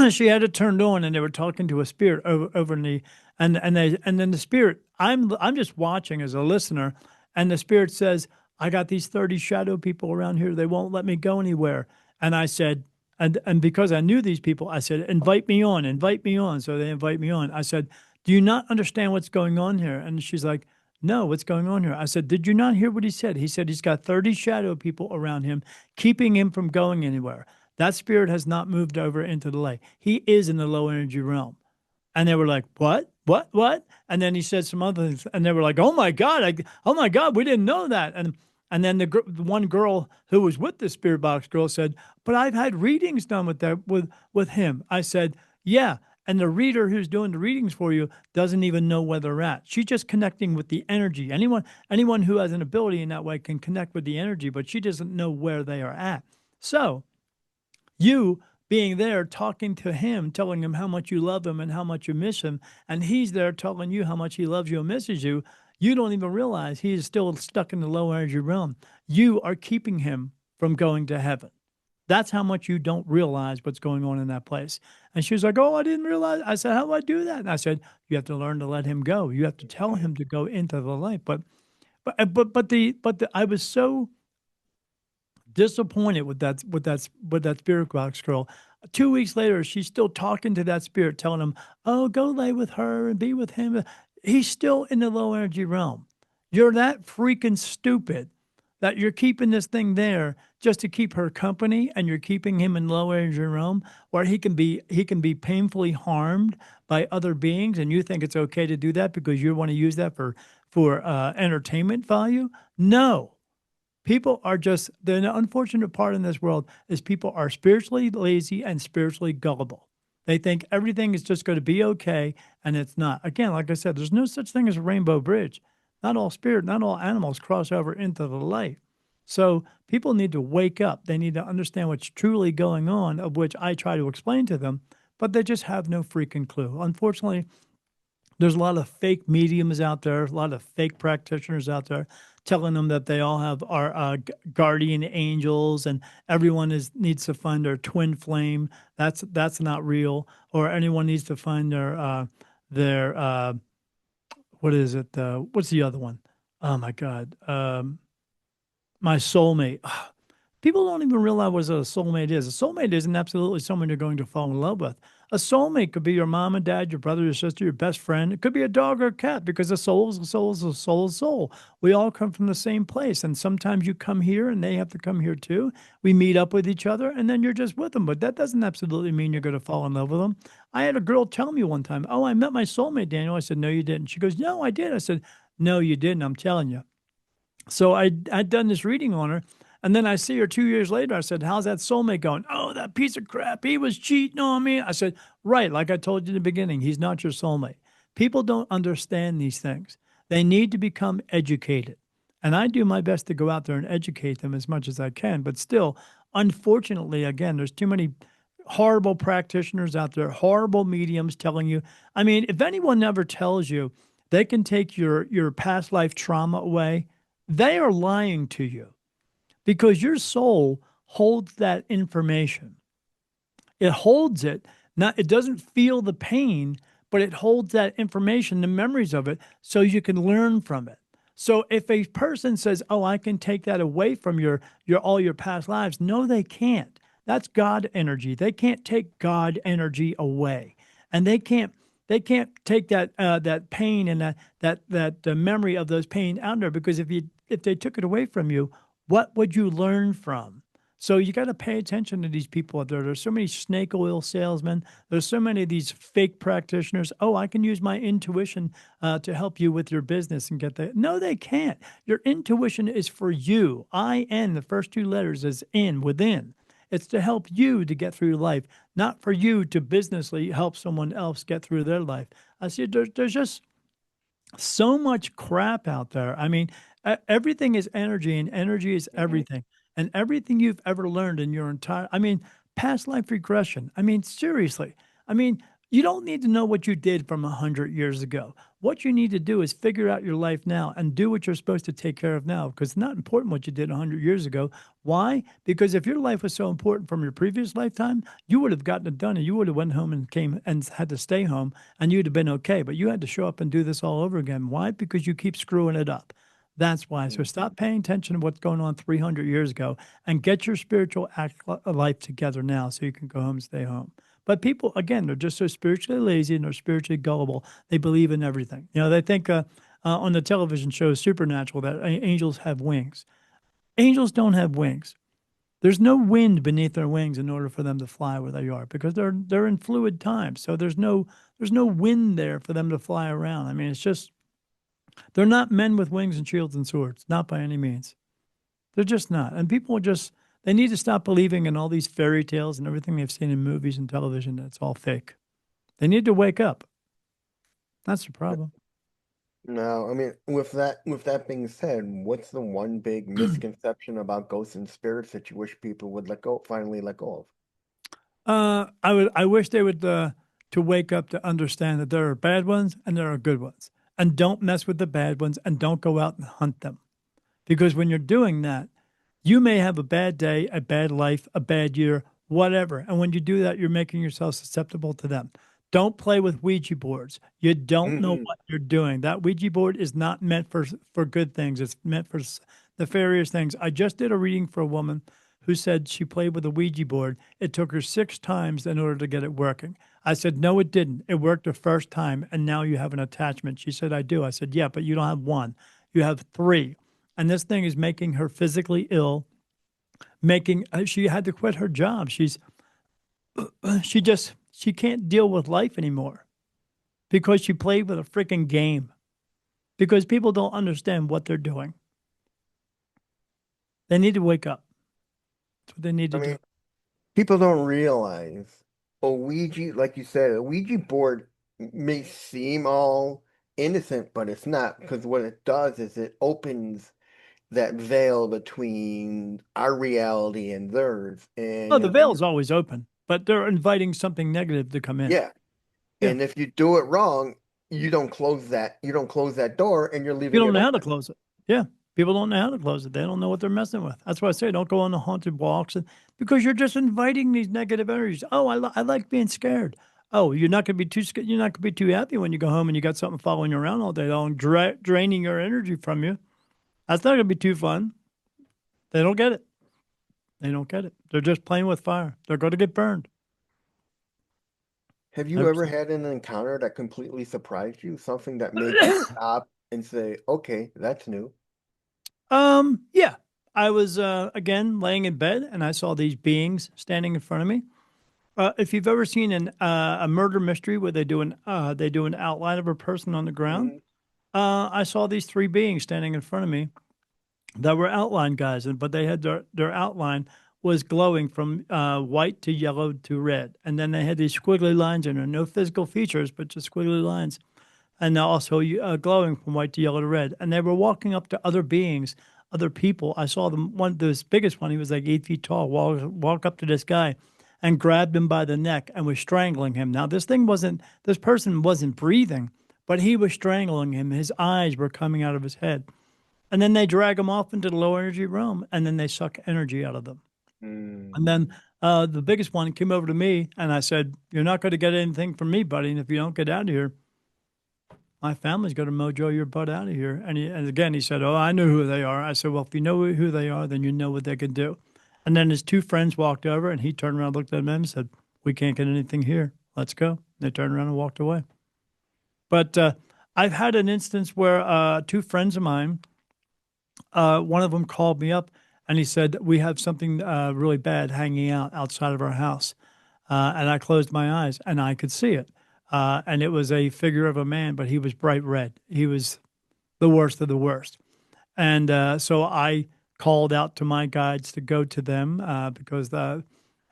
She had it turned on, and they were talking to a spirit over in the and then the spirit. I'm just watching as a listener, and the spirit says, "I got these 30 shadow people around here. They won't let me go anywhere." And I said, and because I knew these people, I said, "Invite me on, invite me on." So they invite me on. I said, "Do you not understand what's going on here?" And she's like, "No, what's going on here?" I said, "Did you not hear what he said? He said he's got 30 shadow people around him, keeping him from going anywhere. That spirit has not moved over into the light. He is in the low energy realm." And they were like, "What? What?" And then he said some other things, and they were like, "Oh my God! Oh my God! We didn't know that." And then the one girl who was with the spirit box girl said, "But I've had readings done with him." I said, "Yeah." And the reader who's doing the readings for you doesn't even know where they're at. She's just connecting with the energy. Anyone who has an ability in that way can connect with the energy, but she doesn't know where they are at. So you being there talking to him, telling him how much you love him and how much you miss him, and he's there telling you how much he loves you and misses you, you don't even realize he is still stuck in the low energy realm. You are keeping him from going to heaven. That's how much you don't realize what's going on in that place. And she was like, "Oh, I didn't realize." I said, "How do I do that?" And I said, "You have to learn to let him go. You have to tell him to go into the light." But I was so disappointed with that spirit box girl. 2 weeks later, she's still talking to that spirit, telling him, "Oh, go lay with her and be with him." He's still in the low energy realm. You're that freaking stupid that you're keeping this thing there just to keep her company, and you're keeping him in low energy realm where he can be painfully harmed by other beings, and you think it's okay to do that because you want to use that for entertainment value? No. People are just the unfortunate part in this world is people are spiritually lazy and spiritually gullible. They think everything is just going to be okay, and it's not. Again, like I said, there's no such thing as a rainbow bridge. Not all spirit, not all animals cross over into the light. So people need to wake up. They need to understand what's truly going on, of which I try to explain to them, but they just have no freaking clue. Unfortunately, there's a lot of fake mediums out there, a lot of fake practitioners out there telling them that they all have our guardian angels and everyone needs to find their twin flame. That's not real. Or anyone needs to find their what is it? What's the other one? Oh my God. My soulmate. People don't even realize what a soulmate is. A soulmate isn't absolutely someone you're going to fall in love with. A soulmate could be your mom and dad, your brother, your sister, your best friend. It could be a dog or a cat because a soul is a soul is a soul is a soul. We all come from the same place. And sometimes you come here and they have to come here too. We meet up with each other and then you're just with them. But that doesn't absolutely mean you're going to fall in love with them. I had a girl tell me one time, "Oh, I met my soulmate, Daniel." I said, "No, you didn't." She goes, "No, I did." I said, "No, you didn't. I'm telling you." So I'd done this reading on her. And then I see her 2 years later. I said, "How's that soulmate going?" "Oh, that piece of crap. He was cheating on me." I said, "Right. Like I told you in the beginning, he's not your soulmate." People don't understand these things. They need to become educated. And I do my best to go out there and educate them as much as I can. But still, unfortunately, again, there's too many horrible practitioners out there, horrible mediums telling you. I mean, if anyone ever tells you they can take your past life trauma away, They are lying to you because your soul holds that information. It holds it, not it doesn't feel the pain, but it holds that information, the memories of it, so you can learn from it. So if a person says, "Oh, I can take that away from your all your past lives," no, they can't. That's God energy. They can't take God energy away, and they can't take that pain and that memory of those pain out there because if they took it away from you, what would you learn from? So you got to pay attention to these people out there. There's so many snake oil salesmen. There's so many of these fake practitioners. Oh, I can use my intuition to help you with your business and get that. No, they can't. Your intuition is for you. IN, the first two letters is in, within. It's to help you to get through life, not for you to businessly help someone else get through their life. I see there's just so much crap out there. I mean, everything is energy, and energy is Mhm. everything. And everything you've ever learned in your entire, I mean, past life regression. I mean, seriously. I mean, you don't need to know what you did from 100 years ago. What you need to do is figure out your life now and do what you're supposed to take care of now because it's not important what you did 100 years ago. Why? Because if your life was so important from your previous lifetime, you would have gotten it done and you would have went home and came and had to stay home and you'd have been okay. But you had to show up and do this all over again. Why? Because you keep screwing it up. That's why. So stop paying attention to what's going on 300 years ago and get your spiritual life together now so you can go home and stay home. But people, again, they're just so spiritually lazy and they're spiritually gullible. They believe in everything. They think on the television show Supernatural that angels have wings. Angels don't have wings. There's no wind beneath their wings in order for them to fly where they are because they're in fluid time. So there's no wind there for them to fly around. I mean, it's just they're not men with wings and shields and swords, not by any means. They're just not. And people just they need to stop believing in all these fairy tales and everything they've seen in movies and television that's all fake. They need to wake up. That's the problem. No, I mean, with that being said, what's the one big misconception about ghosts and spirits that you wish people would finally let go of? I wish they would to wake up to understand that there are bad ones and there are good ones, and don't mess with the bad ones and don't go out and hunt them. Because when you're doing that, you may have a bad day, a bad life, a bad year, whatever. And when you do that, you're making yourself susceptible to them. Don't play with Ouija boards. You don't know Hmm. what you're doing. That Ouija board is not meant for good things. It's meant for nefarious things. I just did a reading for a woman who said she played with a Ouija board. It took her 6 times in order to get it working. I said, no, it didn't. It worked the first time, and now you have an attachment. She said, I do. I said, yeah, but you don't have one. You have three. And this thing is making her physically ill, making she had to quit her job. She can't deal with life anymore because she played with a freaking game. Because people don't understand what they're doing. They need to wake up. That's what they need I to do. mean, people don't realize a Ouija, like you said, a Ouija board may seem all innocent, but it's not, because what it does is it opens that veil between our reality and theirs. Oh, And the if you, veil's always open, but they're inviting something negative to come in. yeah, Yeah. and if you do it wrong, you don't close that door and you're You leaving don't it know how to open. close it. Yeah. People don't know how to close it. They don't know what they're messing with. That's why I say don't go on the haunted walks because you're just inviting these negative energies. Oh, I like being scared. Oh, you're not going to be too scared. You're not going to be too happy when you go home and you got something following you around all day long, draining your energy from you. That's not going to be too fun. They don't get it. They don't get it. They're just playing with fire. They're going to get burned. Have you ever 100%. had an encounter that completely surprised you? Something that made you stop and say, okay, that's new. Yeah. I was again laying in bed and I saw these beings standing in front of me. If you've ever seen a murder mystery where they do an outline of a person on the ground, Hmm. I saw these three beings standing in front of me that were outline guys, and but they had their outline was glowing from white to yellow to red, and then they had these squiggly lines in there, no physical features, but just squiggly lines, and also glowing from white to yellow to red. And they were walking up to other beings, other people. I saw them. This biggest one, he was like 8 feet tall. Walk up to this guy, and grabbed him by the neck and was strangling him. Now this person wasn't breathing, but he was strangling him. His eyes were coming out of his head. And then they drag them off into the low energy realm and then they suck energy out of them. And Mm. then the biggest one came over to me and I said, "You're not going to get anything from me, buddy. And if you don't get out of here, my family's going to mojo your butt out of here." And again, he said, "Oh, I know who they are." I said, "Well, if you know who they are, then you know what they can do." And then his two friends walked over and he turned around, looked at them and said, "We can't get anything here. Let's go." They turned around and walked away. But I've had an instance where two friends of mine, one of them called me up and he said, "We have something really bad hanging out outside of our house." And I closed my eyes and I could see it. And it was a figure of a man, but he was bright red. He was the worst of the worst. And so I called out to my guides to go to them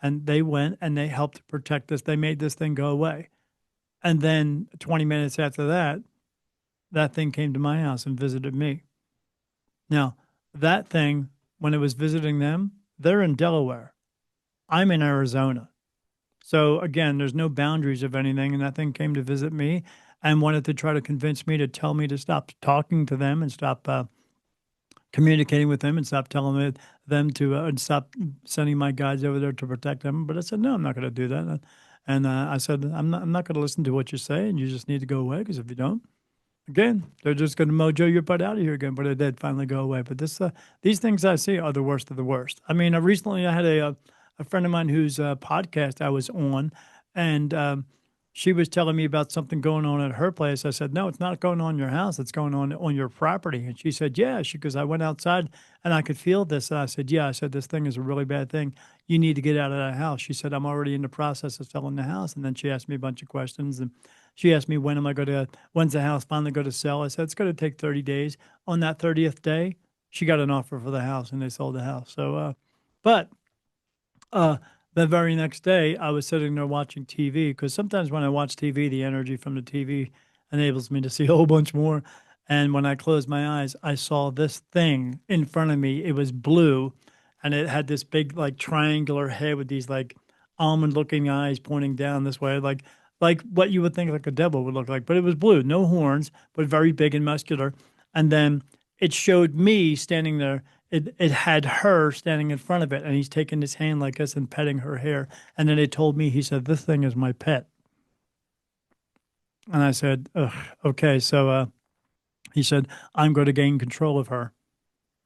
and they went and they helped protect us. They made this thing go away. And then 20 minutes after that, that thing came to my house and visited me. Now, that thing, when it was visiting them, they're in Delaware. I'm in Arizona. So again, there's no boundaries of anything. And that thing came to visit me and wanted to try to convince me to tell me to stop talking to them and stop communicating with them and stop telling them to and stop sending my guides over there to protect them. But I said, no, I'm not going to do that. And I said, I'm not going to listen to what you say, and you just need to go away because if you don't, again, they're just going to mojo your butt out of here again. But it did finally go away. But these things I see are the worst of the worst. I mean, recently I had a friend of mine whose podcast I was on, and she was telling me about something going on at her place. I said, "No, it's not going on in your house. It's going on your property." And she said, "Yeah." She goes, "I went outside and I could feel this." And I said, "Yeah." I said, "This thing is a really bad thing. You need to get out of that house." She said, "I'm already in the process of selling the house." And then she asked me a bunch of questions and she asked me when's the house finally going to sell? I said, "It's going to take 30 days." On that 30th day, she got an offer for the house and they sold the house. But uh, the very next day, I was sitting there watching TV because sometimes when I watch TV, the energy from the TV enables me to see a whole bunch more. And when I closed my eyes, I saw this thing in front of me. It was blue and it had this big, like, triangular head with these, like, almond looking eyes pointing down this way, like what you would think like a devil would look like. But it was blue, no horns, but very big and muscular. And then it showed me standing there. It had her standing in front of it, and he's taking his hand like this and petting her hair. And then it told me, he said, "This thing is my pet." And I said, "Ugh, okay." So he said, "I'm going to gain control of her."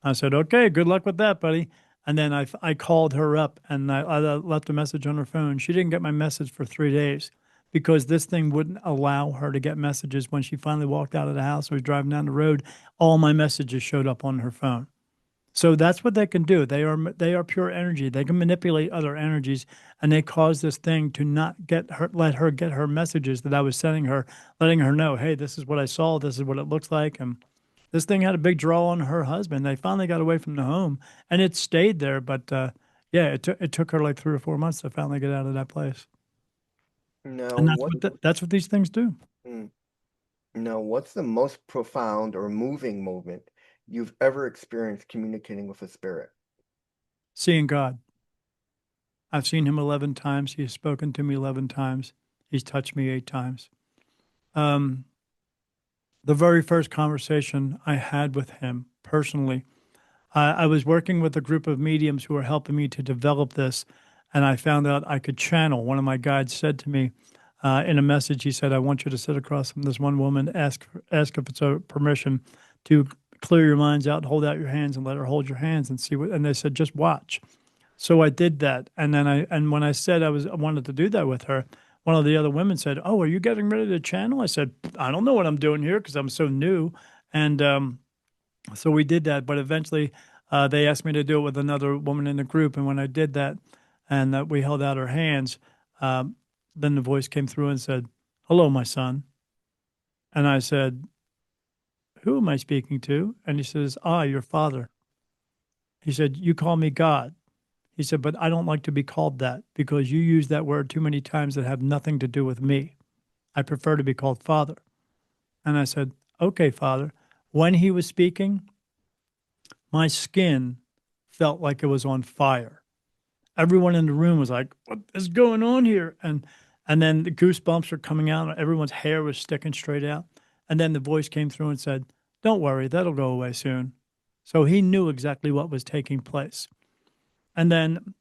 I said, "Okay, good luck with that, buddy." And then I called her up and I left a message on her phone. She didn't get my message for 3 days because this thing wouldn't allow her to get messages. When she finally walked out of the house or was driving down the road, all my messages showed up on her phone. So that's what they can do. They are pure energy. They can manipulate other energies, and they cause this thing to not let her get her messages that I was sending her, letting her know, "Hey, this is what I saw. This is what it looks like." And this thing had a big draw on her husband. They finally got away from the home, and it stayed there. But yeah, it took her like 3 or 4 months to finally get out of that place. Now, And that's what these things do. mm, now, what's the most profound or moving moment you've ever experienced communicating with a spirit? Seeing God. I've seen him 11 times. He has spoken to me 11 times. He's touched me 8 times. Um, the very first conversation I had with him personally, I was working with a group of mediums who were helping me to develop this, and I found out I could channel. One of my guides said to me in a message, he said, "I want you to sit across from this one woman, ask if it's a permission to clear your minds out, hold out your hands, and let her hold your hands and see what." And they said, "Just watch." So I did that, and then when I said I wanted to do that with her, one of the other women said, "Oh, are you getting ready to channel?" I said, "I don't know what I'm doing here because I'm so new," and so we did that. But eventually, they asked me to do it with another woman in the group, and when I did that, and we held out our hands, um, then the voice came through and said, "Hello, my son," and I said, "Who am I speaking to?" And he says, "Ah, your father." He said, "You call me God." He said, "But I don't like to be called that because you use that word too many times that have nothing to do with me. I prefer to be called Father." And I said, "Okay, Father." When he was speaking, my skin felt like it was on fire. Everyone in the room was like, "What is going on here?" And then the goosebumps were coming out, and everyone's hair was sticking straight out. And then the voice came through and said, "Don't worry, that'll go away soon." So he knew exactly what was taking place. And then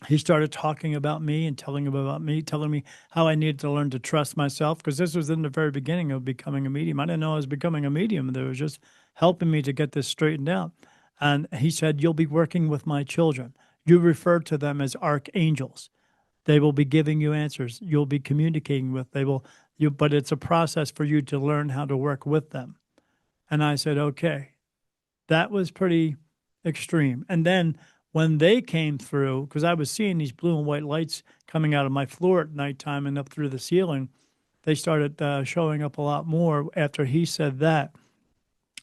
he started talking about me and telling me how I needed to learn to trust myself, because this was in the very beginning of becoming a medium. I didn't know I was becoming a medium. They were just helping me to get this straightened out. And he said, "You'll be working with my children. You refer to them as archangels. They will be giving you answers. You'll be communicating with. They will you, but it's a process for you to learn how to work with them." And I said, "Okay." That was pretty extreme. And then when they came through, because I was seeing these blue and white lights coming out of my floor at nighttime and up through the ceiling, they started showing up a lot more after he said that.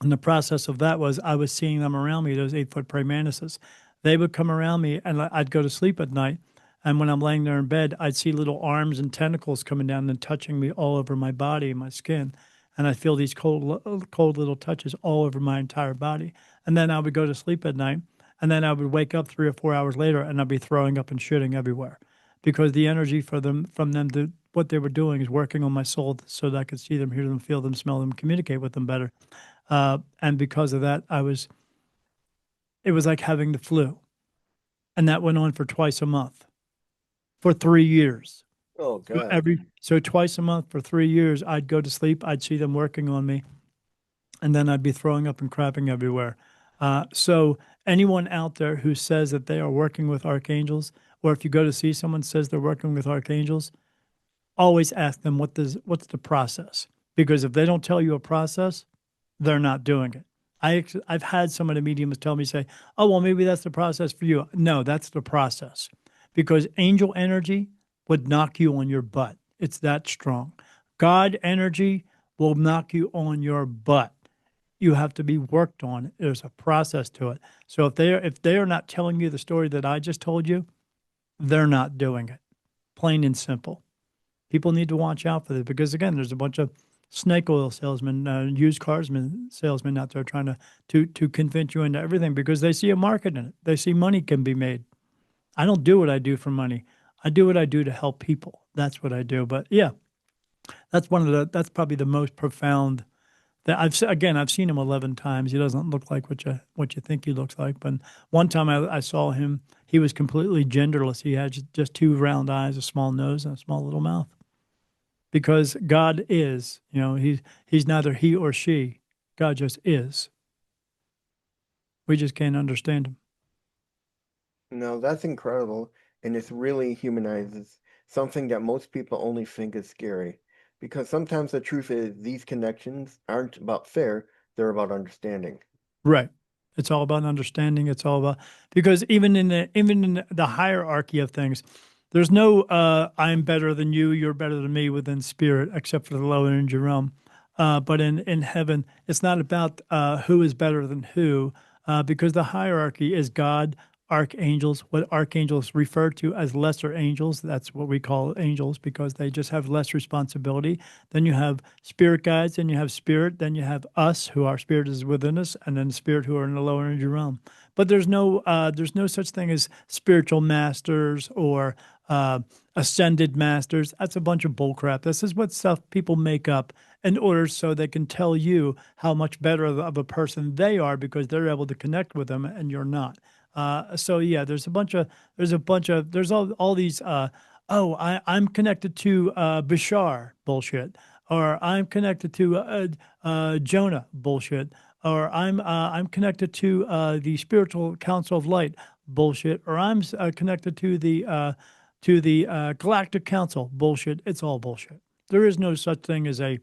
And the process of that was I was seeing them around me, those 8 foot praying mantises. They would come around me and I'd go to sleep at night. And when I'm laying there in bed, I'd see little arms and tentacles coming down and touching me all over my body and my skin. And I feel these cold little touches all over my entire body. And then I would go to sleep at night. And then I would wake up 3 or 4 hours later and I'd be throwing up and shitting everywhere because the energy from them to what they were doing is working on my soul so that I could see them, hear them, feel them, smell them, communicate with them better. And because of that, it was like having the flu. And that went on for twice a month for 3 years. Oh So God. so twice a month for 3 years, I'd go to sleep. I'd see them working on me, and then I'd be throwing up and crapping everywhere. So anyone out there who says that they are working with archangels, or if you go to see someone says they're working with archangels, always ask them what's the process. Because if they don't tell you a process, they're not doing it. I've had some of the mediums tell me, say, "Oh, well, maybe that's the process for you." No, that's the process, because angel energy would knock you on your butt. It's that strong. God energy will knock you on your butt. You have to be worked on. There's a process to it. So if they are not telling you the story that I just told you, they're not doing it. Plain and simple. People need to watch out for this because again, there's a bunch of snake oil salesmen, used carsmen, salesmen out there trying to convince you into everything because they see a market in it. They see money can be made. I don't do what I do for money. I do what I do to help people. That's what I do. But yeah, that's probably the most profound that I've seen him 11 times. He doesn't look like what you think he looks like. But one time I saw him, he was completely genderless. He had just two round eyes, a small nose, and a small little mouth because God is, he's neither he or she. God just is. We just can't understand him. No, that's incredible, and it really humanizes something that most people only think is scary. Because sometimes the truth is these connections aren't about fear, they're about understanding. Right. It's all about understanding. It's all about because even in the hierarchy of things, there's no I'm better than you, you're better than me within spirit, except for the lower energy realm. But in heaven, it's not about who is better than who, because the hierarchy is God, archangels, what archangels refer to as lesser angels. That's what we call angels because they just have less responsibility. Then you have spirit guides, then you have spirit, then you have us, who our spirit is within us, and then spirit who are in the lower energy realm. But there's no such thing as spiritual masters or ascended masters. That's a bunch of bullcrap. This is what stuff people make up in order so they can tell you how much better of a person they are because they're able to connect with them and you're not. So yeah, there's all these I'm connected to Bashar bullshit, or I'm connected to Jonah bullshit, or I'm connected to the spiritual council of light bullshit, or I'm connected to the galactic council bullshit. It's all bullshit. There is no such thing as a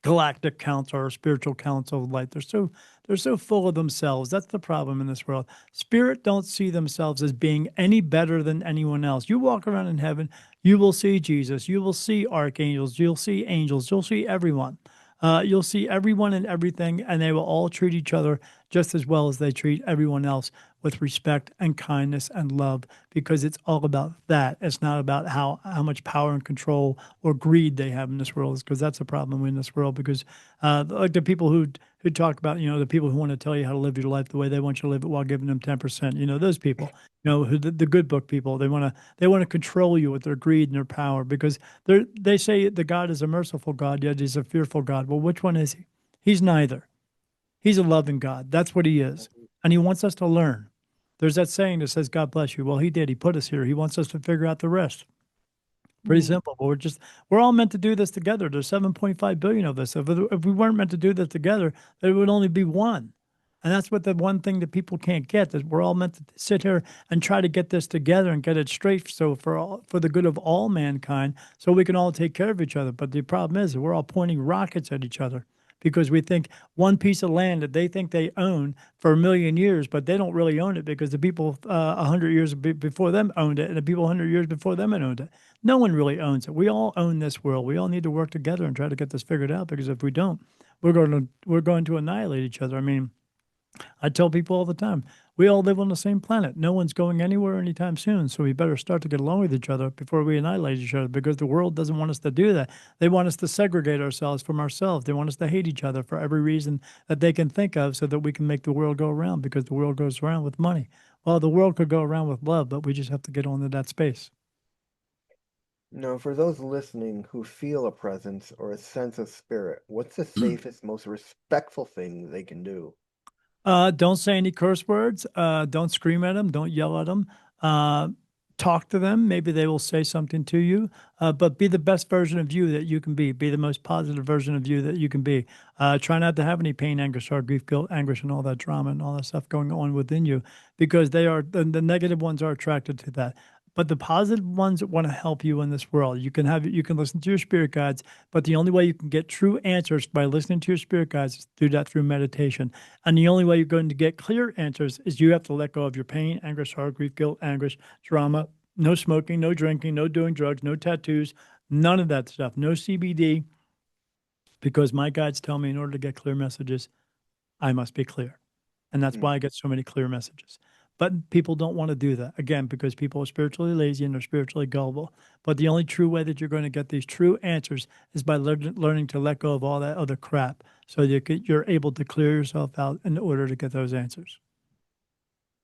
galactic council or spiritual council of light. They're so full of themselves. That's the problem in this world. Spirit don't see themselves as being any better than anyone else. You walk around in heaven, you will see Jesus, you will see archangels, you'll see angels, you'll see everyone. You'll see everyone and everything, and they will all treat each other just as well as they treat everyone else with respect and kindness and love, because it's all about that. It's not about how much power and control or greed they have in this world, because that's a problem in this world. Because like the people who talk about, the people who want to tell you how to live your life the way they want you to live it while giving them 10%, those people, who the good book people, they want to control you with their greed and their power because they say the God is a merciful God, yet he's a fearful God. Well, which one is he? He's neither. He's a loving God. That's what he is. And he wants us to learn. There's that saying that says, God bless you. Well, he did. He put us here. He wants us to figure out the rest. Pretty Mm. simple. But we're all meant to do this together. There's 7.5 billion of us. If we weren't meant to do this together, there would only be one. And that's what the one thing that people can't get is we're all meant to sit here and try to get this together and get it straight. So for the good of all mankind, so we can all take care of each other. But the problem is that we're all pointing rockets at each other because we think one piece of land that they think they own for a million years, but they don't really own it because the people 100 years before them owned it, and the people 100 years before them had owned it. No one really owns it. We all own this world. We all need to work together and try to get this figured out because if we don't, we're going to annihilate each other. I mean, I tell people all the time, we all live on the same planet. No one's going anywhere anytime soon. So we better start to get along with each other before we annihilate each other because the world doesn't want us to do that. They want us to segregate ourselves from ourselves. They want us to hate each other for every reason that they can think of so that we can make the world go around because the world goes around with money. Well, the world could go around with love, but we just have to get onto that space. Now, for those listening who feel a presence or a sense of spirit, what's the safest, most respectful thing they can do? Don't say any curse words. Don't scream at them. Don't yell at them. Uh, Talk to them. Maybe they will say something to you. But be the best version of you that you can be. Be the most positive version of you that you can be. Try not to have any pain, anger, sorrow, grief, guilt, anguish, and all that drama and all that stuff going on within you, because the negative ones are attracted to that. But the positive ones want to help you in this world. You can listen to your spirit guides, but the only way you can get true answers by listening to your spirit guides is do that through meditation. And the only way you're going to get clear answers is you have to let go of your pain, anger, sorrow, grief, guilt, anguish, drama, no smoking, no drinking, no doing drugs, no tattoos, none of that stuff, no CBD, because my guides tell me in order to get clear messages, I must be clear. And that's Mm. why I get so many clear messages. But people don't want to do that, again, because people are spiritually lazy and they're spiritually gullible. But the only true way that you're going to get these true answers is by learning to let go of all that other crap so you're able to clear yourself out in order to get those answers.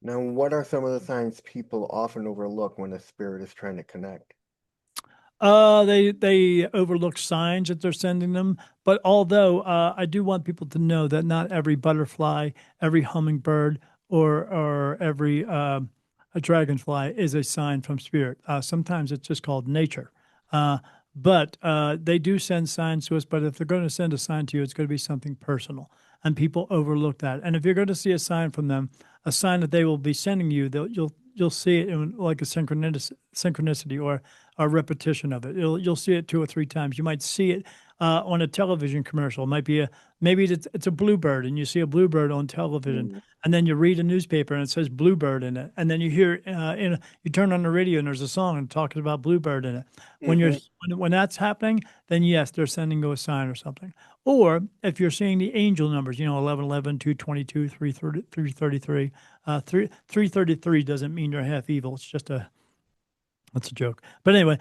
Now, what are some of the signs people often overlook when a spirit is trying to connect? They overlook signs that they're sending them, but although I do want people to know that not every butterfly, every hummingbird, or every a dragonfly is a sign from spirit. Sometimes it's just called nature. Uh, but they do send signs to us. But if they're going to send a sign to you, it's going to be something personal, and people overlook that. And if you're going to see a sign from them, a sign that they will be sending you, you'll see it in like a synchronicity or a repetition of it. You'll see it two or three times. You might see it on a television commercial. It might be maybe it's a bluebird, and you see a bluebird on television, Mm. and then you read a newspaper and it says bluebird in it, and then you hear you turn on the radio and there's a song and talking about bluebird in it. When you're Hmm. when that's happening, then yes, they're sending you a sign or something. Or if you're seeing the angel numbers, 11, 11, 222, 330, 333. 333 doesn't mean you're half evil. It's just a that's a joke. But anyway,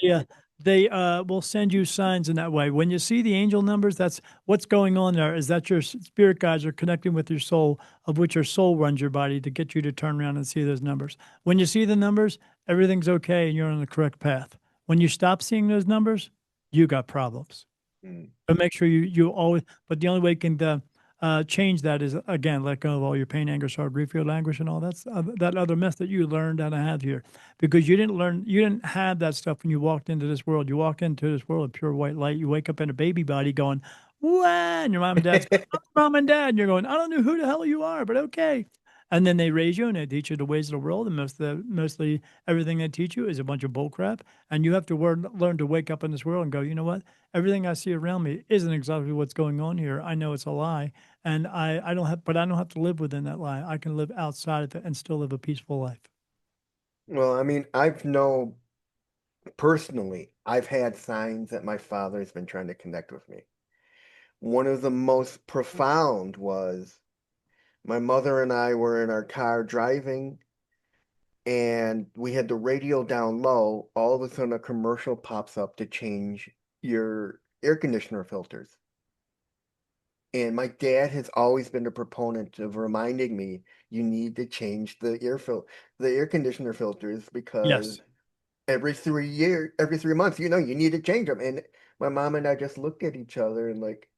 yeah, they will send you signs in that way. When you see the angel numbers, that's what's going on there. Is that your spirit guides are connecting with your soul, of which your soul runs your body to get you to turn around and see those numbers. When you see the numbers, everything's okay and you're on the correct path. When you stop seeing those numbers, you got problems. Mm. But make sure you always. But the only way you can change that is again let go of all your pain, anger, sorrow, grief, fear, languish, and all that other mess that you learned how to have here, because you didn't have that stuff when you walked into this world. You walk into this world of pure white light. You wake up in a baby body going, "What?" And your mom and dad's going, "I'm mom and dad," and you're going, "I don't know who the hell you are, but okay." And then they raise you and they teach you the ways of the world, and mostly everything they teach you is a bunch of bull crap. And you have to learn to wake up in this world and go, you know what? Everything I see around me isn't exactly what's going on here. I know it's a lie, and I don't have to live within that lie. I can live outside of it and still live a peaceful life. Well, I mean, I've know personally, I've had signs that my father's been trying to connect with me. One of the most profound was my mother and I were in our car driving, and we had the radio down low. All of a sudden, a commercial pops up to change your air conditioner filters. And my dad has always been a proponent of reminding me you need to change the air conditioner filters because Yes. every 3 months, you need to change them. And my mom and I just looked at each other and like,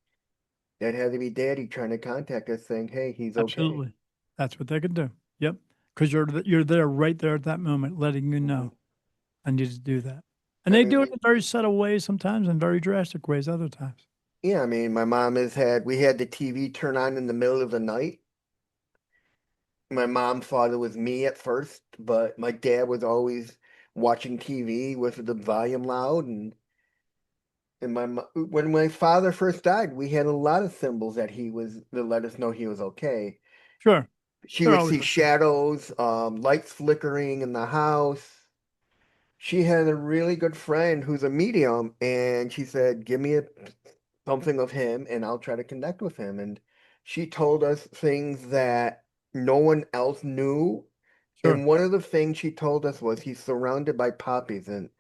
That had to be Daddy trying to contact us saying, "Hey, he's okay." Absolutely. That's what they could do. Yep. Because you're there right there at that moment, letting you Hmm. know I need to do that. And I they mean, do it in very subtle ways sometimes and very drastic ways other times. yeah, I mean, my mom has had, we had the TV turn on in the middle of the night. My mom thought it was me at first, but my dad was always watching TV with the volume loud. And when my father first died, we had a lot of symbols that he was, that let us know he was okay. Sure. She They're would always see okay. shadows, lights flickering in the house. She had a really good friend who's a medium, and she said, "Give me something of him, and I'll try to connect with him." And she told us things that no one else knew. Sure. And one of the things she told us was he's surrounded by poppies. And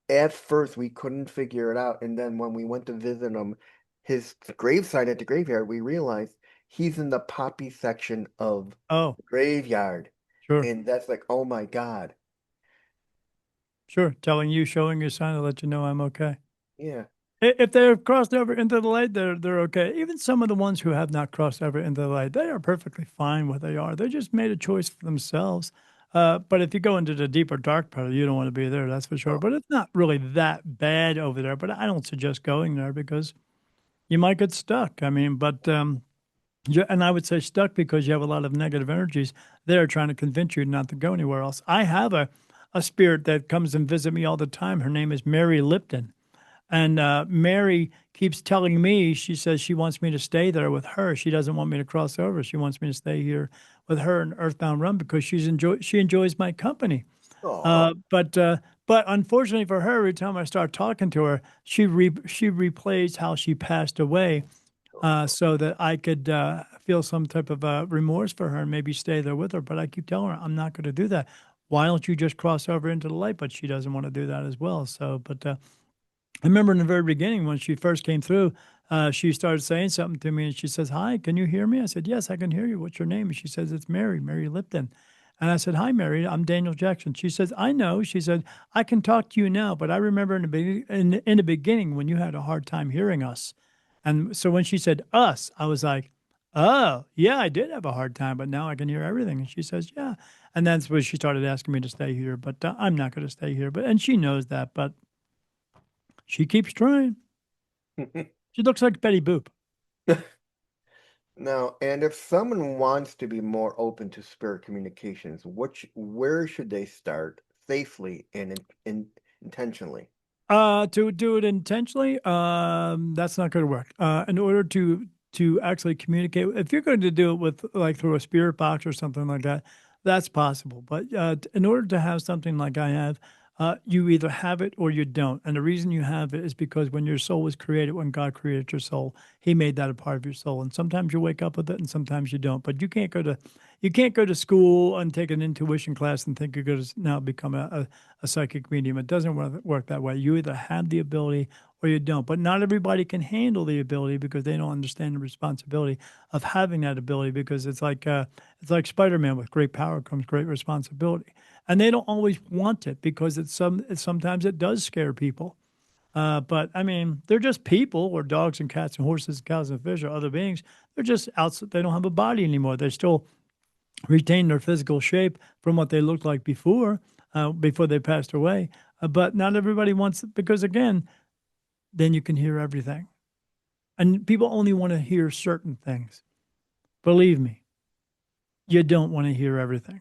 at first, we couldn't figure it out. And then when we went to visit him, his gravesite at the graveyard, we realized he's in the poppy section of Oh, the graveyard. sure. And that's like, oh my God. Sure. Telling you, showing you a sign to let you know I'm okay. Yeah. If they're crossed over into the light, they're okay. Even some of the ones who have not crossed over into the light, they are perfectly fine where they are. They just made a choice for themselves. But if you go into the deeper dark part, you don't want to be there, that's for sure. Oh, But it's not really that bad over there. But I don't suggest going there because you might get stuck. I mean, but and I would say stuck because you have a lot of negative energies there trying to convince you not to go anywhere else. I have a spirit that comes and visit me all the time. Her name is Mary Lipton. And Mary keeps telling me, she says she wants me to stay there with her. She doesn't want me to cross over. She wants me to stay here with her in Earthbound Run because she enjoys my company. oh, Uh, but uh, but unfortunately for her, every time I start talking to her, she replays how she passed away, oh. so that I could feel some type of remorse for her and maybe stay there with her. But I keep telling her I'm not going to do that. Why don't you just cross over into the light? But she doesn't want to do that as well. So, but I remember in the very beginning when she first came through, she started saying something to me and she says, "Hi, can you hear me?" I said, "Yes, I can hear you. What's your name?" And she says, "It's Mary, Mary Lipton." And I said, "Hi, Mary. I'm Daniel Jackson." She says, "I know." She said, "I can talk to you now, but I remember in the beginning when you had a hard time hearing us." And so when she said us, I was like, "Oh, yeah, I did have a hard time, but now I can hear everything." And she says, "Yeah." And that's when she started asking me to stay here, but I'm not going to stay here. But and she knows that, but she keeps trying. She looks like Betty Boop. Now, and if someone wants to be more open to spirit communications, where should they start safely and intentionally? To do it intentionally, that's not going to work. In order to actually communicate, if you're going to do it with like through a spirit box or something like that, that's possible. But in order to have something like I have, you either have it or you don't. And the reason you have it is because when your soul was created, when God created your soul, He made that a part of your soul. And sometimes you wake up with it, and sometimes you don't. But you can't go to school and take an intuition class and think you're going to now become a psychic medium. It doesn't work that way. You either have the ability or you don't. But not everybody can handle the ability because they don't understand the responsibility of having that ability. Because it's like Spider-Man, with great power comes great responsibility, and they don't always want it because sometimes it does scare people. But I mean, they're just people, or dogs and cats and horses, and cows and fish, or other beings. They're just outside. They don't have a body anymore. They still retain their physical shape from what they looked like before they passed away. But not everybody wants it because, again, then you can hear everything. And people only want to hear certain things. Believe me, you don't want to hear everything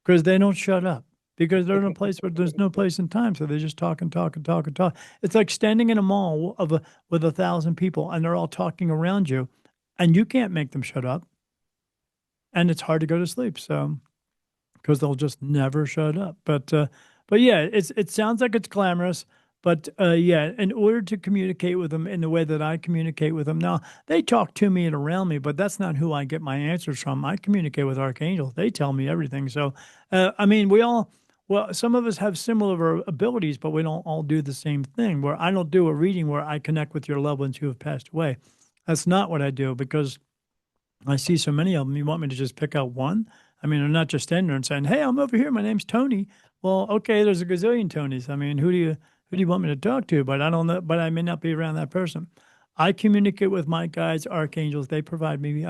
because they don't shut up because they're in a place where there's no place in time. So they just talk and talk and talk and talk. It's like standing in a mall with 1,000 people and they're all talking around you and you can't make them shut up. And it's hard to go to sleep. So because they'll just never shut up. But yeah, it sounds like it's glamorous. But yeah, in order to communicate with them in the way that I communicate with them now, they talk to me and around me, but that's not who I get my answers from. I communicate with archangels; they tell me everything. So, I mean, well, some of us have similar abilities, but we don't all do the same thing. Where I don't do a reading where I connect with your loved ones who have passed away. That's not what I do because I see so many of them. You want me to just pick out one? I mean, they're not just standing there and saying, "Hey, I'm over here. My name's Tony." Well, okay, there's a gazillion Tonys. I mean, who do you want me to talk to? But I don't know. But I may not be around that person. I communicate with my guides, archangels. They provide me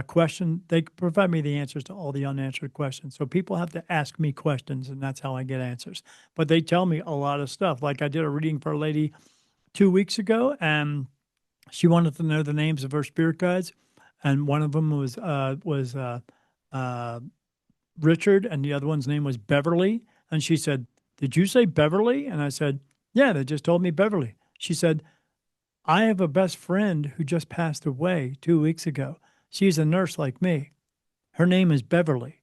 question. They provide me the answers to all the unanswered questions. So people have to ask me questions, and that's how I get answers. But they tell me a lot of stuff. Like I did a reading for a lady 2 weeks ago, and she wanted to know the names of her spirit guides, and one of them was uh, Richard, and the other one's name was Beverly. And she said, "Did you say Beverly?" And I said, "Yeah, they just told me Beverly." She said, "I have a best friend who just passed away 2 weeks ago. She's a nurse like me. Her name is Beverly."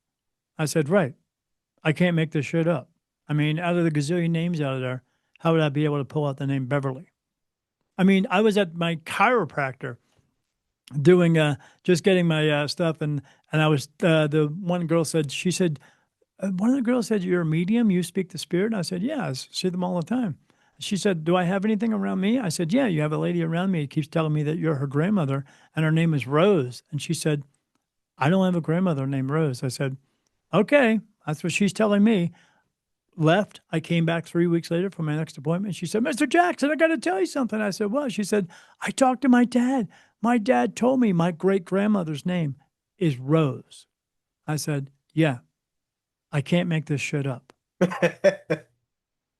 I said, "Right. I can't make this shit up. I mean, out of the gazillion names out of there, how would I be able to pull out the name Beverly?" I mean, I was at my chiropractor doing just getting my stuff, and I was the one girl said, she said, one of the girls said, "You're a medium, you speak to spirit?" And I said, "Yeah, I see them all the time." She said, "Do I have anything around me?" I said, "Yeah, you have a lady around me who keeps telling me that you're her grandmother and her name is Rose." And she said, "I don't have a grandmother named Rose." I said, "Okay, that's what she's telling me." Left. I came back 3 weeks later for my next appointment. She said, "Mr. Jackson, I got to tell you something." I said, "What?" She said, "I talked to my dad. My dad told me my great grandmother's name is Rose." I said, "Yeah, I can't make this shit up."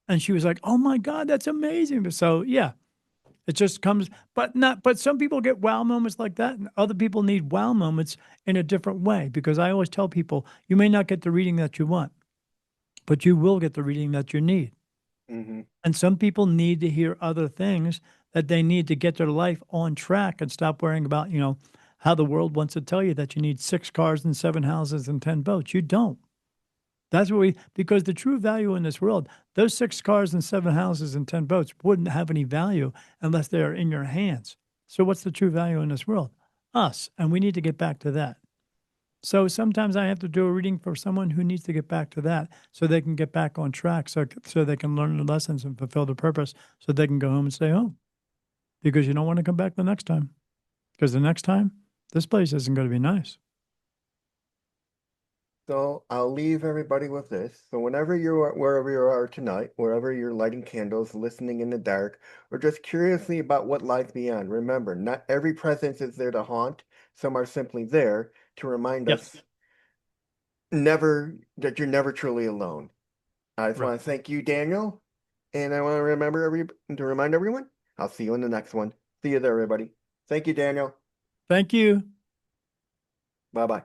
And she was like, "Oh my God, that's amazing." So yeah, it just comes, but some people get wow moments like that, and other people need wow moments in a different way. Because I always tell people, you may not get the reading that you want, but you will get the reading that you need. Hmm. And some people need to hear other things that they need to get their life on track and stop worrying about, how the world wants to tell you that you need 6 cars and 7 houses and 10 boats. You don't. That's what because the true value in this world, those 6 cars and 7 houses and 10 boats wouldn't have any value unless they are in your hands. So, what's the true value in this world? Us. And we need to get back to that. So, sometimes I have to do a reading for someone who needs to get back to that so they can get back on track, so they can learn the lessons and fulfill the purpose so they can go home and stay home because you don't want to come back the next time. Because the next time, this place isn't going to be nice. So I'll leave everybody with this. So whenever you are, wherever you are tonight, wherever you're lighting candles, listening in the dark, or just curiously about what lies beyond, remember, not every presence is there to haunt. Some are simply there to remind Yes. us never that you're never truly alone. I just Right. want to thank you, Daniel, and I want to remember to remind everyone. I'll see you in the next one. See you there, everybody. Thank you, Daniel. Thank you. Bye bye.